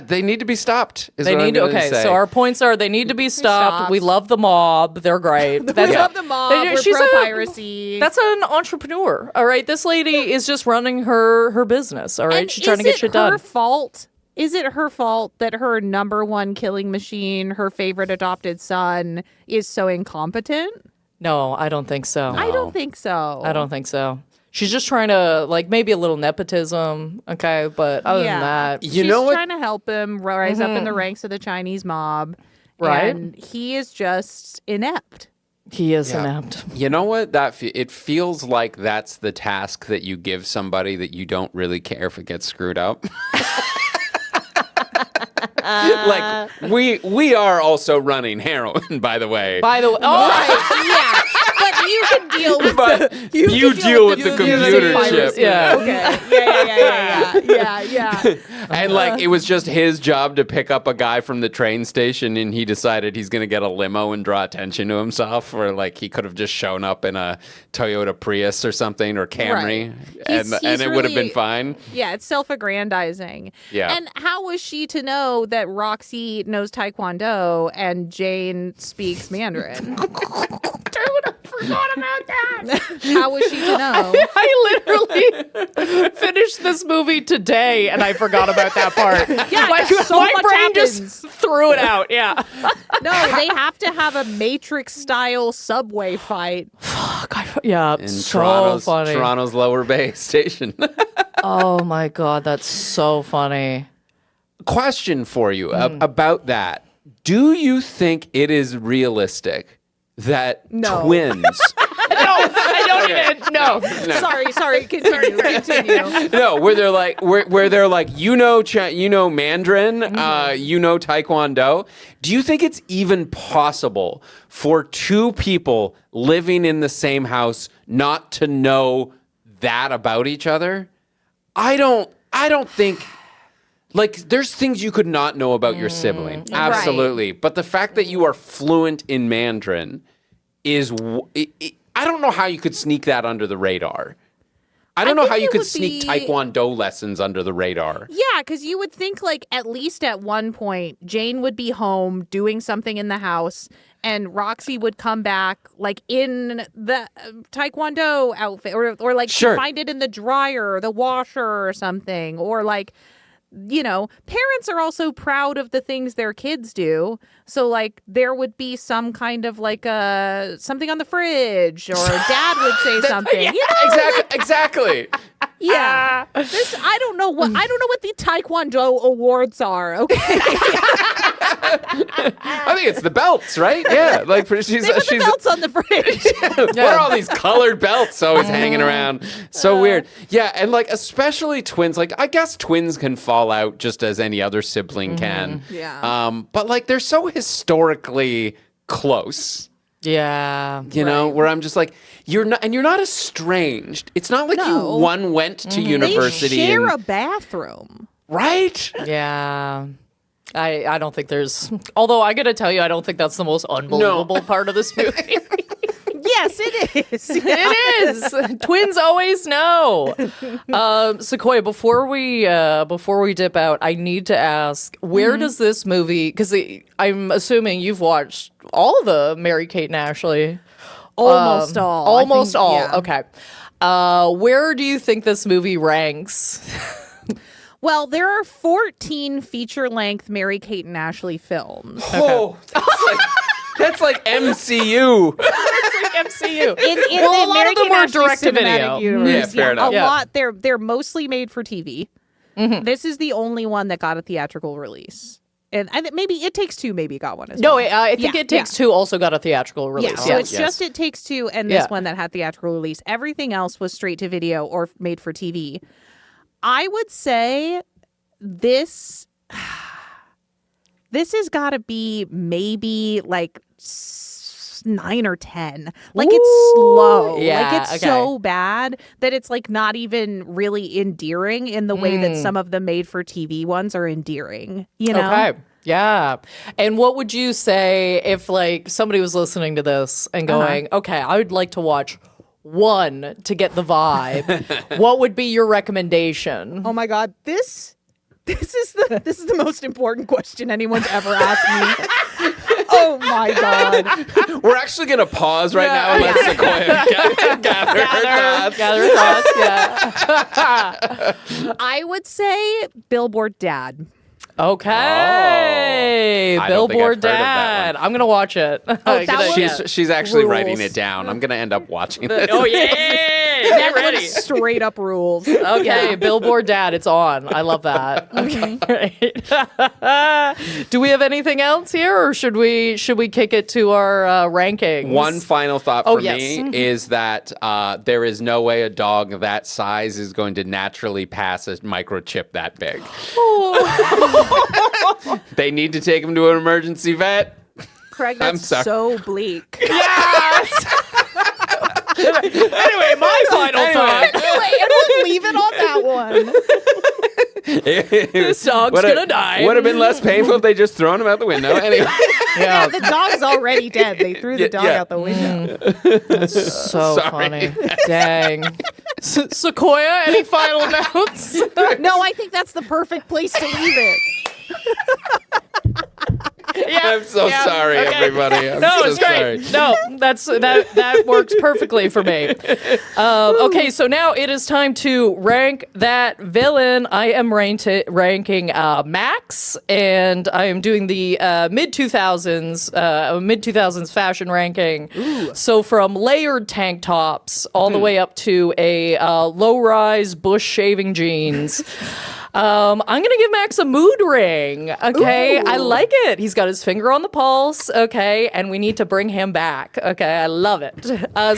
Speaker 2: They need to be stopped.
Speaker 1: So our points are they need to be stopped. We love the mob. They're great.
Speaker 3: We love the mob. We're pro-piracy.
Speaker 1: That's an entrepreneur. All right. This lady is just running her business. All right.
Speaker 3: And
Speaker 1: She's trying to get shit done.
Speaker 3: Is it her fault that her number one killing machine, her favorite adopted son, is so incompetent?
Speaker 1: No, I don't think so.
Speaker 3: I don't think so.
Speaker 1: I don't think so. She's just trying to, like, maybe a little nepotism, okay? But other than that...
Speaker 3: She's trying to help him rise up in the ranks of the Chinese mob.
Speaker 1: Right.
Speaker 3: And he is just inept.
Speaker 1: He is inept.
Speaker 2: You know what? It feels like that's the task that you give somebody that you don't really care if it gets screwed up. Like, we are also running heroin, by the way.
Speaker 1: Oh,
Speaker 3: Right. Yeah. But you can deal with
Speaker 2: but you deal with the computer chip.
Speaker 1: Yeah.
Speaker 3: Okay. Yeah.
Speaker 2: And like it was just his job to pick up a guy from the train station, and he decided he's going to get a limo and draw attention to himself, or like he could have just shown up in a Toyota Prius or something, or Camry,
Speaker 3: Right.
Speaker 2: and it would have been fine.
Speaker 3: Yeah, it's self-aggrandizing.
Speaker 2: Yeah.
Speaker 3: And how was she to know that Roxy knows Taekwondo and Jane speaks Mandarin?
Speaker 1: I forgot about that.
Speaker 3: How was she to know?
Speaker 1: I literally finished this movie today and I forgot about that part.
Speaker 3: Yeah,
Speaker 1: my
Speaker 3: much
Speaker 1: brain
Speaker 3: happens.
Speaker 1: just threw it out. Yeah.
Speaker 3: No, they have to have a Matrix-style subway fight.
Speaker 1: Yeah.
Speaker 2: In
Speaker 1: So funny.
Speaker 2: Toronto's Lower Bay Station.
Speaker 1: Oh my God, that's so funny.
Speaker 2: Question for you about that. Do you think it is realistic that
Speaker 3: No.
Speaker 2: twins...
Speaker 1: I don't even. No.
Speaker 3: Sorry. Continue.
Speaker 2: No, where they're like, you know Mandarin, you know Taekwondo. Do you think it's even possible for two people living in the same house not to know that about each other? I don't think. Like, there's things you could not know about your sibling. Absolutely. But the fact that you are fluent in Mandarin is... I don't know how you could sneak that under the radar. I don't know how you could sneak Taekwondo lessons under the radar.
Speaker 3: Yeah, because you would think, like, at least at one point, Jane would be home doing something in the house, and Roxy would come back, like, in the Taekwondo outfit, or like,
Speaker 2: Sure.
Speaker 3: find it in the dryer or the washer or something, or, like... You know, parents are also proud of the things their kids do. So, like, there would be some kind of like something on the fridge, or dad would say something.
Speaker 2: Yeah,
Speaker 3: You know?
Speaker 2: exactly.
Speaker 3: Yeah. I don't know what the Taekwondo awards are. Okay.
Speaker 2: I think it's the belts, right? Yeah, like she's
Speaker 3: The belts on the fridge.
Speaker 2: What are all these colored belts always hanging around? So weird. Yeah, and like especially twins. Like I guess twins can fall out just as any other sibling can.
Speaker 3: Yeah.
Speaker 2: But like they're so historically close.
Speaker 1: Yeah.
Speaker 2: You know, where I'm just like, you're not estranged. It's not like
Speaker 3: No.
Speaker 2: one went to university.
Speaker 3: They share
Speaker 2: and,
Speaker 3: a bathroom.
Speaker 2: right?
Speaker 1: Yeah. I don't think there's... Although I got to tell you, I don't think that's the most unbelievable part of this movie.
Speaker 3: Yes, it is.
Speaker 1: It is. Twins always know. Sequoia, before we dip out, I need to ask, where does this movie... Because I'm assuming you've watched all the Mary-Kate and Ashley.
Speaker 3: Almost all.
Speaker 1: Almost all.
Speaker 3: Yeah.
Speaker 1: Okay. Where do you think this movie ranks?
Speaker 3: Well, there are 14 feature-length Mary-Kate and Ashley films.
Speaker 2: Oh, that's like MCU.
Speaker 1: MCU.
Speaker 3: In
Speaker 1: Well,
Speaker 3: the
Speaker 1: a lot of
Speaker 3: Mary-Kate
Speaker 1: them
Speaker 3: and
Speaker 1: were
Speaker 3: Ashley
Speaker 1: direct-to-video.
Speaker 3: cinematic universe,
Speaker 2: Yeah, fair enough.
Speaker 3: A
Speaker 1: Yeah.
Speaker 3: lot. They're mostly made for TV. This is the only one that got a theatrical release. And I think maybe It Takes Two maybe got one as well.
Speaker 1: No, I think
Speaker 3: Yeah,
Speaker 1: It Takes Two also got a theatrical release.
Speaker 3: Yeah, so
Speaker 1: yes.
Speaker 3: it's just It Takes Two and this
Speaker 1: Yeah.
Speaker 3: one that had theatrical release. Everything else was straight to video or made for TV. I would say this has got to be maybe like 9 or 10. Like it's slow.
Speaker 1: Yeah,
Speaker 3: like it's
Speaker 1: okay.
Speaker 3: so bad that it's like not even really endearing in the way that some of the made for TV ones are endearing. You know?
Speaker 1: Okay. Yeah. And what would you say if like somebody was listening to this and going, okay, I would like to watch one to get the vibe. What would be your recommendation?
Speaker 3: Oh my God, this is the most important question anyone's ever asked me. Oh my God.
Speaker 2: We're actually going to pause right now and let Sequoia gather her thoughts.
Speaker 1: Gather thoughts, yeah.
Speaker 3: I would say Billboard Dad.
Speaker 1: Okay.
Speaker 2: I don't think
Speaker 1: Billboard
Speaker 2: I've heard of that
Speaker 1: Dad. I'm going to watch it.
Speaker 3: that one-
Speaker 2: She's actually
Speaker 3: Rules.
Speaker 2: writing it down. I'm going to end up watching this.
Speaker 1: Oh, yeah. Get ready.
Speaker 3: Straight up rules.
Speaker 1: Okay, Billboard Dad, it's on. I love that. Okay, great. Do we have anything else here, or should we kick it to our rankings?
Speaker 2: One final thought for
Speaker 1: yes.
Speaker 2: me is that there is no way a dog that size is going to naturally pass a microchip that big. They need to take him to an emergency vet.
Speaker 3: Craig,
Speaker 2: I'm
Speaker 3: that's
Speaker 2: sorry.
Speaker 3: so bleak.
Speaker 1: Yes. Anyway, my final thought.
Speaker 3: Anyway, and we'll leave it on that one.
Speaker 1: This dog's gonna die.
Speaker 2: Would have been less painful if they just thrown him out the window. Anyway.
Speaker 3: Yeah, the dog's already dead. They threw the dog out the window.
Speaker 1: That's so funny. Dang. Sequoia, any final notes?
Speaker 3: No, I think that's the perfect place to leave it.
Speaker 2: I'm so sorry, everybody. I'm so
Speaker 1: it's great.
Speaker 2: sorry.
Speaker 1: No, that works perfectly for me. Okay, so now it is time to rank that villain. I am ranking Max, and I am doing the mid 2000s fashion ranking. Ooh. So from layered tank tops all the way up to a low-rise bush shaving jeans. I'm going to give Max a mood ring, okay? Ooh. I like it. He's got his finger on the pulse, okay? And we need to bring him back, okay? I love it.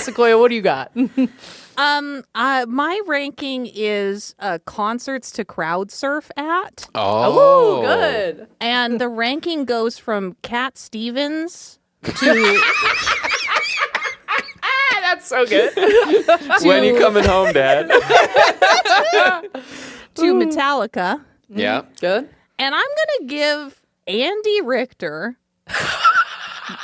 Speaker 1: Sequoia, what do you got?
Speaker 3: My ranking is concerts to crowd surf at.
Speaker 2: Oh,
Speaker 1: good.
Speaker 3: And the ranking goes from Cat Stevens to...
Speaker 1: That's so good.
Speaker 2: When you coming home, Dad?
Speaker 3: To Metallica.
Speaker 2: Yeah.
Speaker 1: Good.
Speaker 3: And I'm going to give Andy Richter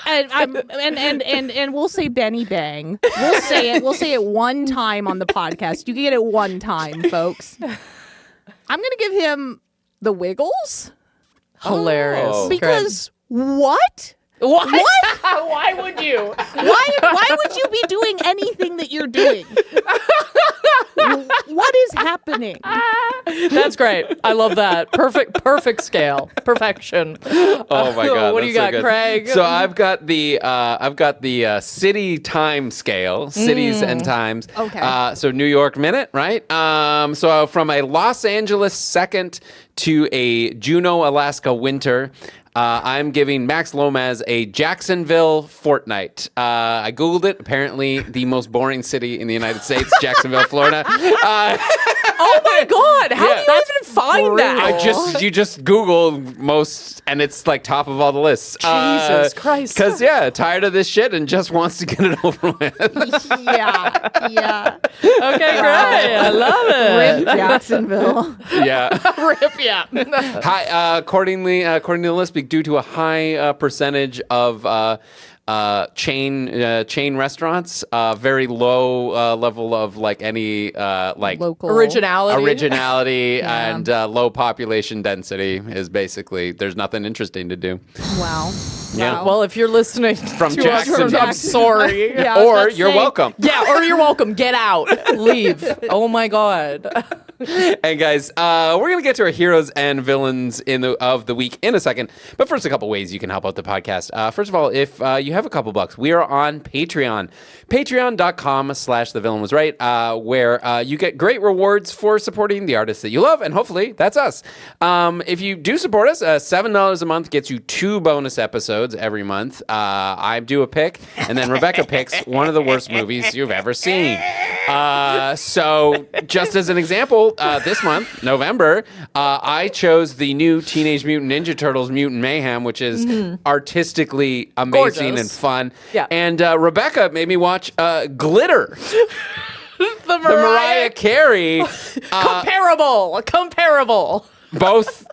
Speaker 3: and we'll say Benny Bang. We'll say it one time on the podcast. You can get it one time, folks. I'm going to give him the Wiggles.
Speaker 1: Hilarious.
Speaker 2: Oh.
Speaker 3: Because what?
Speaker 1: What? Why would you?
Speaker 3: Why would you be doing anything that you're doing? What is happening?
Speaker 1: That's great. I love that. Perfect scale. Perfection.
Speaker 2: Oh my God.
Speaker 1: What do you got, Craig?
Speaker 2: So I've got the city time scale, cities and times.
Speaker 3: Okay.
Speaker 2: So New York minute, right? So from a Los Angeles second to a Juneau, Alaska winter. I'm giving Max Lomas a Jacksonville fortnight. I Googled it. Apparently, the most boring city in the United States, Jacksonville, Florida.
Speaker 1: Oh my God! How do you even find that?
Speaker 2: You just Google most, and it's like top of all the lists.
Speaker 1: Jesus Christ!
Speaker 2: Because tired of this shit and just wants to get it over with.
Speaker 3: Yeah.
Speaker 1: Okay, great. I love it.
Speaker 3: Rip Jacksonville.
Speaker 2: Yeah.
Speaker 1: Rip, yeah.
Speaker 2: High, according to the list, due to a high percentage of chain restaurants, very low level of like any like
Speaker 3: local
Speaker 1: originality
Speaker 2: and low population density is basically there's nothing interesting to do.
Speaker 3: Wow.
Speaker 2: Yeah.
Speaker 1: Well, if you're listening
Speaker 2: from
Speaker 1: to
Speaker 2: Jacksonville,
Speaker 1: I'm sorry.
Speaker 2: Or you're welcome.
Speaker 1: Yeah, or you're welcome. Get out. Leave. Oh my God.
Speaker 2: And guys, we're going to get to our heroes and villains of the week in a second. But first, a couple ways you can help out the podcast. First of all, if you have a couple bucks, we are on Patreon. Patreon.com/thevillainwasright, where you get great rewards for supporting the artists that you love. And hopefully, that's us. If you do support us, $7 a month gets you 2 bonus episodes every month. I do a pick, and then Rebecca picks one of the worst movies you've ever seen. So just as an example, this month, November, I chose the new Teenage Mutant Ninja Turtles Mutant Mayhem, which is artistically amazing
Speaker 1: Gorgeous.
Speaker 2: and fun.
Speaker 1: Yeah.
Speaker 2: And Rebecca made me watch Glitter.
Speaker 1: The
Speaker 2: Mariah Carey.
Speaker 1: Comparable.
Speaker 2: Both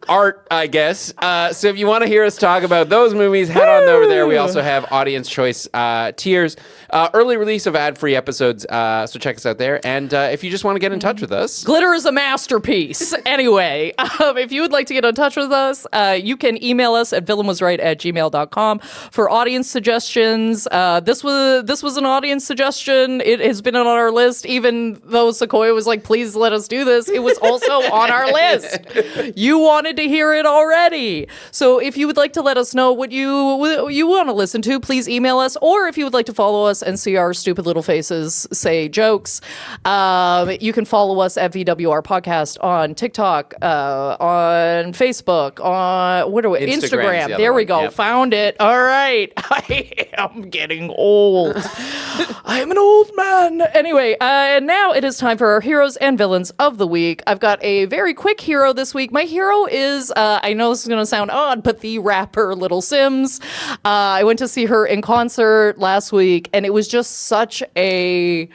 Speaker 2: art, I guess. So if you want to hear us talk about those movies, head on over there. We also have audience choice tiers, early release of ad-free episodes. So check us out there. And if you just want to get in touch with us,
Speaker 1: Glitter is a masterpiece. Anyway, if you would like to get in touch with us, you can email us at villainwasright@gmail.com for audience suggestions. This was an audience suggestion. It has been on our list, even though Sequoia was like, please let us do this. It was also on our list. You wanted to hear it already. So if you would like to let us know what you want to listen to, please email us. Or if you would like to follow us and see our stupid little faces say jokes, you can follow us at VWR Podcast on TikTok, on Facebook, on Instagram. There we go. Yep. Found it. All right. I am getting old. I am an old man. Anyway, and now it is time for our heroes and villains of the week. I've got a very quick hero this week. My hero is is, I know this is going to sound odd, but the rapper Little Sims. I went to see her in concert last week, and it was just such a...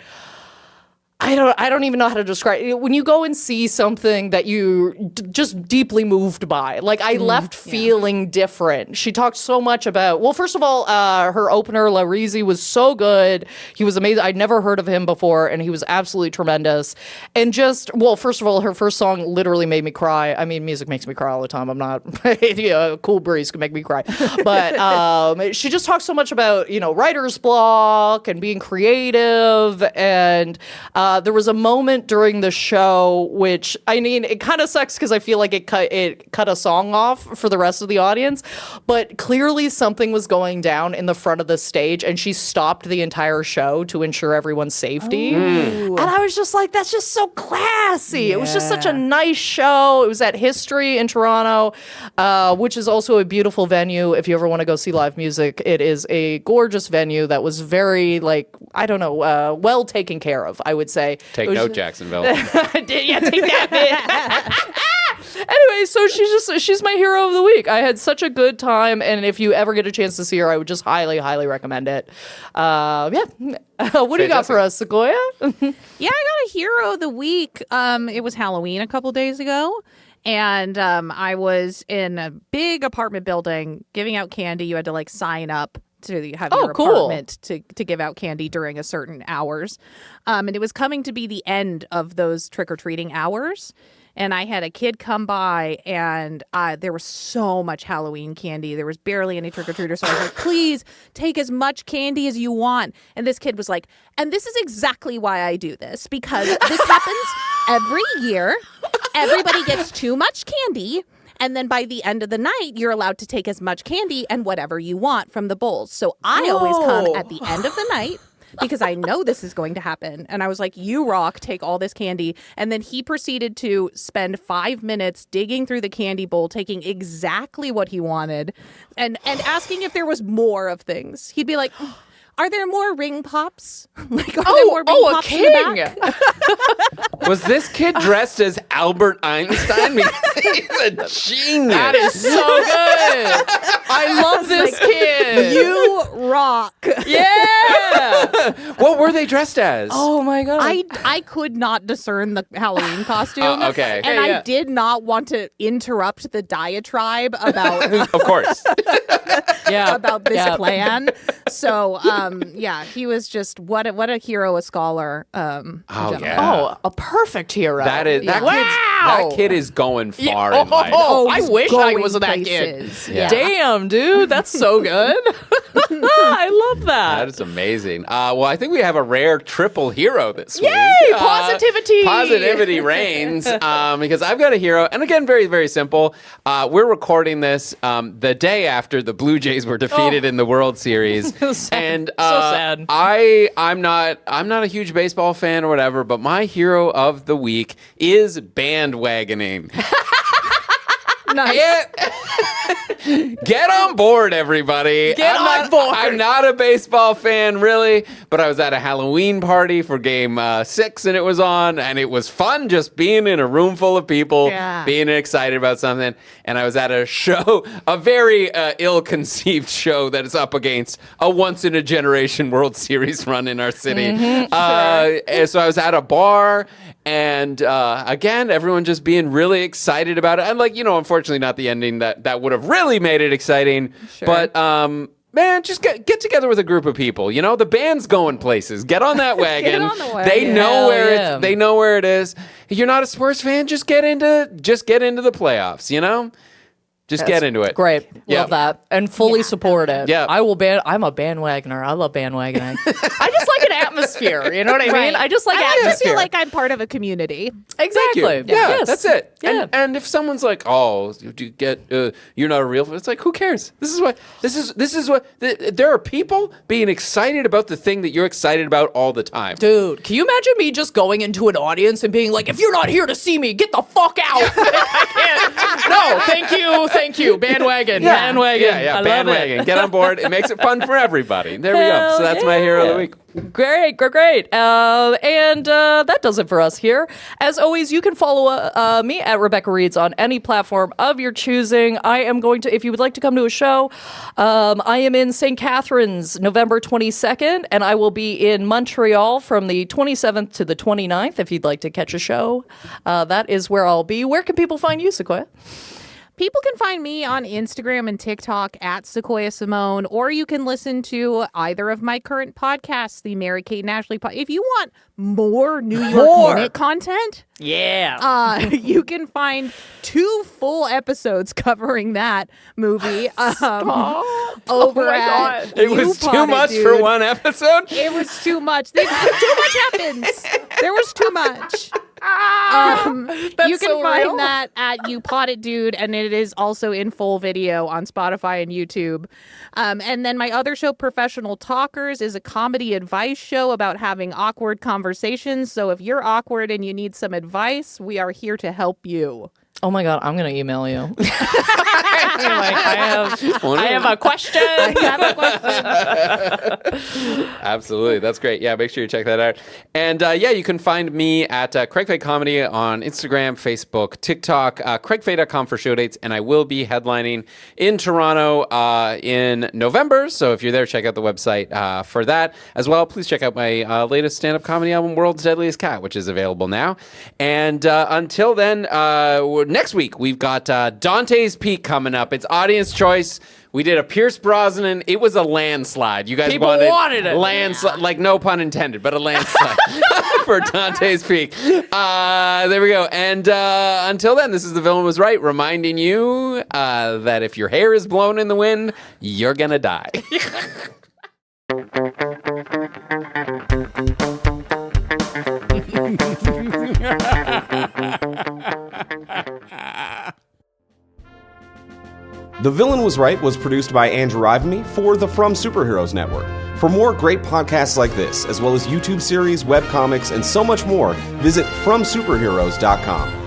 Speaker 1: I don't even know how to describe it. When you go and see something that you just deeply moved by, like I left feeling different. She talked so much about, well, first of all, her opener, La Rizzi, was so good. He was amazing. I'd never heard of him before, and he was absolutely tremendous. And just, well, first of all, her first song literally made me cry. I mean, music makes me cry all the time. I'm not, a cool breeze can make me cry. But she just talked so much about, writer's block and being creative. And there was a moment during the show, which, I mean, it kind of sucks because I feel like it cut a song off for the rest of the audience, but clearly something was going down in the front of the stage, and she stopped the entire show to ensure everyone's safety. And I was just like, that's just so classy. It was just such a nice show. It was at History in Toronto, which is also a beautiful venue if you ever want to go see live music. It is a gorgeous venue that was very, well taken care of, I would say.
Speaker 2: Take note, Jacksonville.
Speaker 1: Yeah, take that bit. Anyway, so she's my hero of the week. I had such a good time, and if you ever get a chance to see her, I would just highly, highly recommend it. What do you got for us, Sequoia?
Speaker 3: Yeah, I got a hero of the week. It was Halloween a couple days ago. And I was in a big apartment building giving out candy. You had to sign up to have your apartment to give out candy during a certain hours. And it was coming to be the end of those trick-or-treating hours. And I had a kid come by, and there was so much Halloween candy. There was barely any trick-or-treaters. So I was like, please take as much candy as you want. And this kid was like, and this is exactly why I do this, because this happens every year. Everybody gets too much candy. And then by the end of the night, you're allowed to take as much candy and whatever you want from the bowls. So I always come at the end of the night because I know this is going to happen. And I was like, you rock, take all this candy. And then he proceeded to spend 5 minutes digging through the candy bowl, taking exactly what he wanted and asking if there was more of things. He'd be like... Are there more ring pops? Are there more ring pops
Speaker 1: a king.
Speaker 3: In the back?
Speaker 2: Was this kid dressed as Albert Einstein? He's a genius.
Speaker 1: That is so good. I love this kid.
Speaker 3: You rock.
Speaker 1: Yeah.
Speaker 2: What were they dressed as?
Speaker 1: Oh my God.
Speaker 3: I could not discern the Halloween costume.
Speaker 2: Okay.
Speaker 3: And I did not want to interrupt the diatribe about
Speaker 2: Of course.
Speaker 3: about this plan. So he was just what a hero, a scholar.
Speaker 1: A perfect hero.
Speaker 2: That kid is going far in life.
Speaker 1: I wish I was that kid.
Speaker 3: Yeah.
Speaker 1: Damn, dude, that's so good. I love that.
Speaker 2: That is amazing. Well, I think we have a rare triple hero this week.
Speaker 1: Yay! Positivity.
Speaker 2: Positivity reigns. Because I've got a hero, and again, very, very simple. We're recording this the day after the Blue Jays were defeated in the World Series, and
Speaker 1: so sad.
Speaker 2: I'm not a huge baseball fan or whatever, but my hero of the week is bandwagoning.
Speaker 3: Nice.
Speaker 2: Get on board, everybody.
Speaker 1: On board.
Speaker 2: I'm not a baseball fan, really, but I was at a Halloween party for Game 6, and it was on, and it was fun just being in a room full of people, being excited about something. And I was at a show, a very ill-conceived show that is up against a once-in-a-generation World Series run in our city. And so I was at a bar, and again, everyone just being really excited about it. And unfortunately not the ending that would have really made it exciting. Sure. But man, just get together with a group of people. The band's going places. Get on that wagon.
Speaker 3: Get on the wagon.
Speaker 2: They know where they know where it is. If you're not a Spurs fan, just get into the playoffs, Just get into it.
Speaker 1: Great. Love that. And fully support it.
Speaker 2: Yeah.
Speaker 1: I'm a bandwagoner. I love bandwagoning. I just like an atmosphere. You know what I mean?
Speaker 3: Right.
Speaker 1: I just like
Speaker 3: I
Speaker 1: atmosphere.
Speaker 3: feel like I'm part of a community.
Speaker 1: Exactly.
Speaker 2: Yeah,
Speaker 1: Yes.
Speaker 2: that's it.
Speaker 1: Yeah.
Speaker 2: And if someone's like, "Oh, do you get you're not a real," it's like, who cares? This is what there are people being excited about the thing that you're excited about all the time.
Speaker 1: Dude, can you imagine me just going into an audience and being like, if you're not here to see me, get the fuck out. I can't. No, thank you. thank you. Bandwagon.
Speaker 2: Yeah.
Speaker 1: Bandwagon.
Speaker 2: Yeah,
Speaker 1: I
Speaker 2: bandwagon.
Speaker 1: love it.
Speaker 2: Get on board. It makes it fun for everybody. There we go. So that's my hero of the week.
Speaker 1: Great. And that does it for us here. As always, you can follow me at Rebecca Reads on any platform of your choosing. I am going to, if you would like to come to a show, I am in St. Catharines November 22nd, and I will be in Montreal from the 27th to the 29th if you'd like to catch a show. That is where I'll be. Where can people find you, Sequoia?
Speaker 3: People can find me on Instagram and TikTok at Sequoia Simone, or you can listen to either of my current podcasts, the Mary-Kate and Ashley podcast. If you want more New York Minute content, you can find 2 full episodes covering that movie over at
Speaker 2: It was too much for one episode?
Speaker 3: It was too much. Too much happens. There was too much. You can find that at You Potted Dude, and it is also in full video on Spotify and YouTube. And then my other show, Professional Talkers, is a comedy advice show about having awkward conversations. So if you're awkward and you need some advice, we are here to help you.
Speaker 1: Oh my God, I'm going to email you. I have a question.
Speaker 2: Absolutely. That's great. Yeah, make sure you check that out. And you can find me at Craig Fade Comedy on Instagram, Facebook, TikTok, craigfade.com for show dates. And I will be headlining in Toronto in November. So if you're there, check out the website for that. As well, please check out my latest stand-up comedy album, World's Deadliest Cat, which is available now. And until then, next week, we've got Dante's Peak coming up. It's audience choice. We did a Pierce Brosnan. It was a landslide. You guys
Speaker 1: People wanted it.
Speaker 2: Landslide, like no pun intended, but a landslide for Dante's Peak. There we go. And until then, this is The Villain Was Right, reminding you that if your hair is blown in the wind, you're going to die.
Speaker 4: The Villain Was Right was produced by Andrew Ivimey for the From Superheroes Network. For more great podcasts like this, as well as YouTube series, webcomics, and so much more, visit FromSuperheroes.com.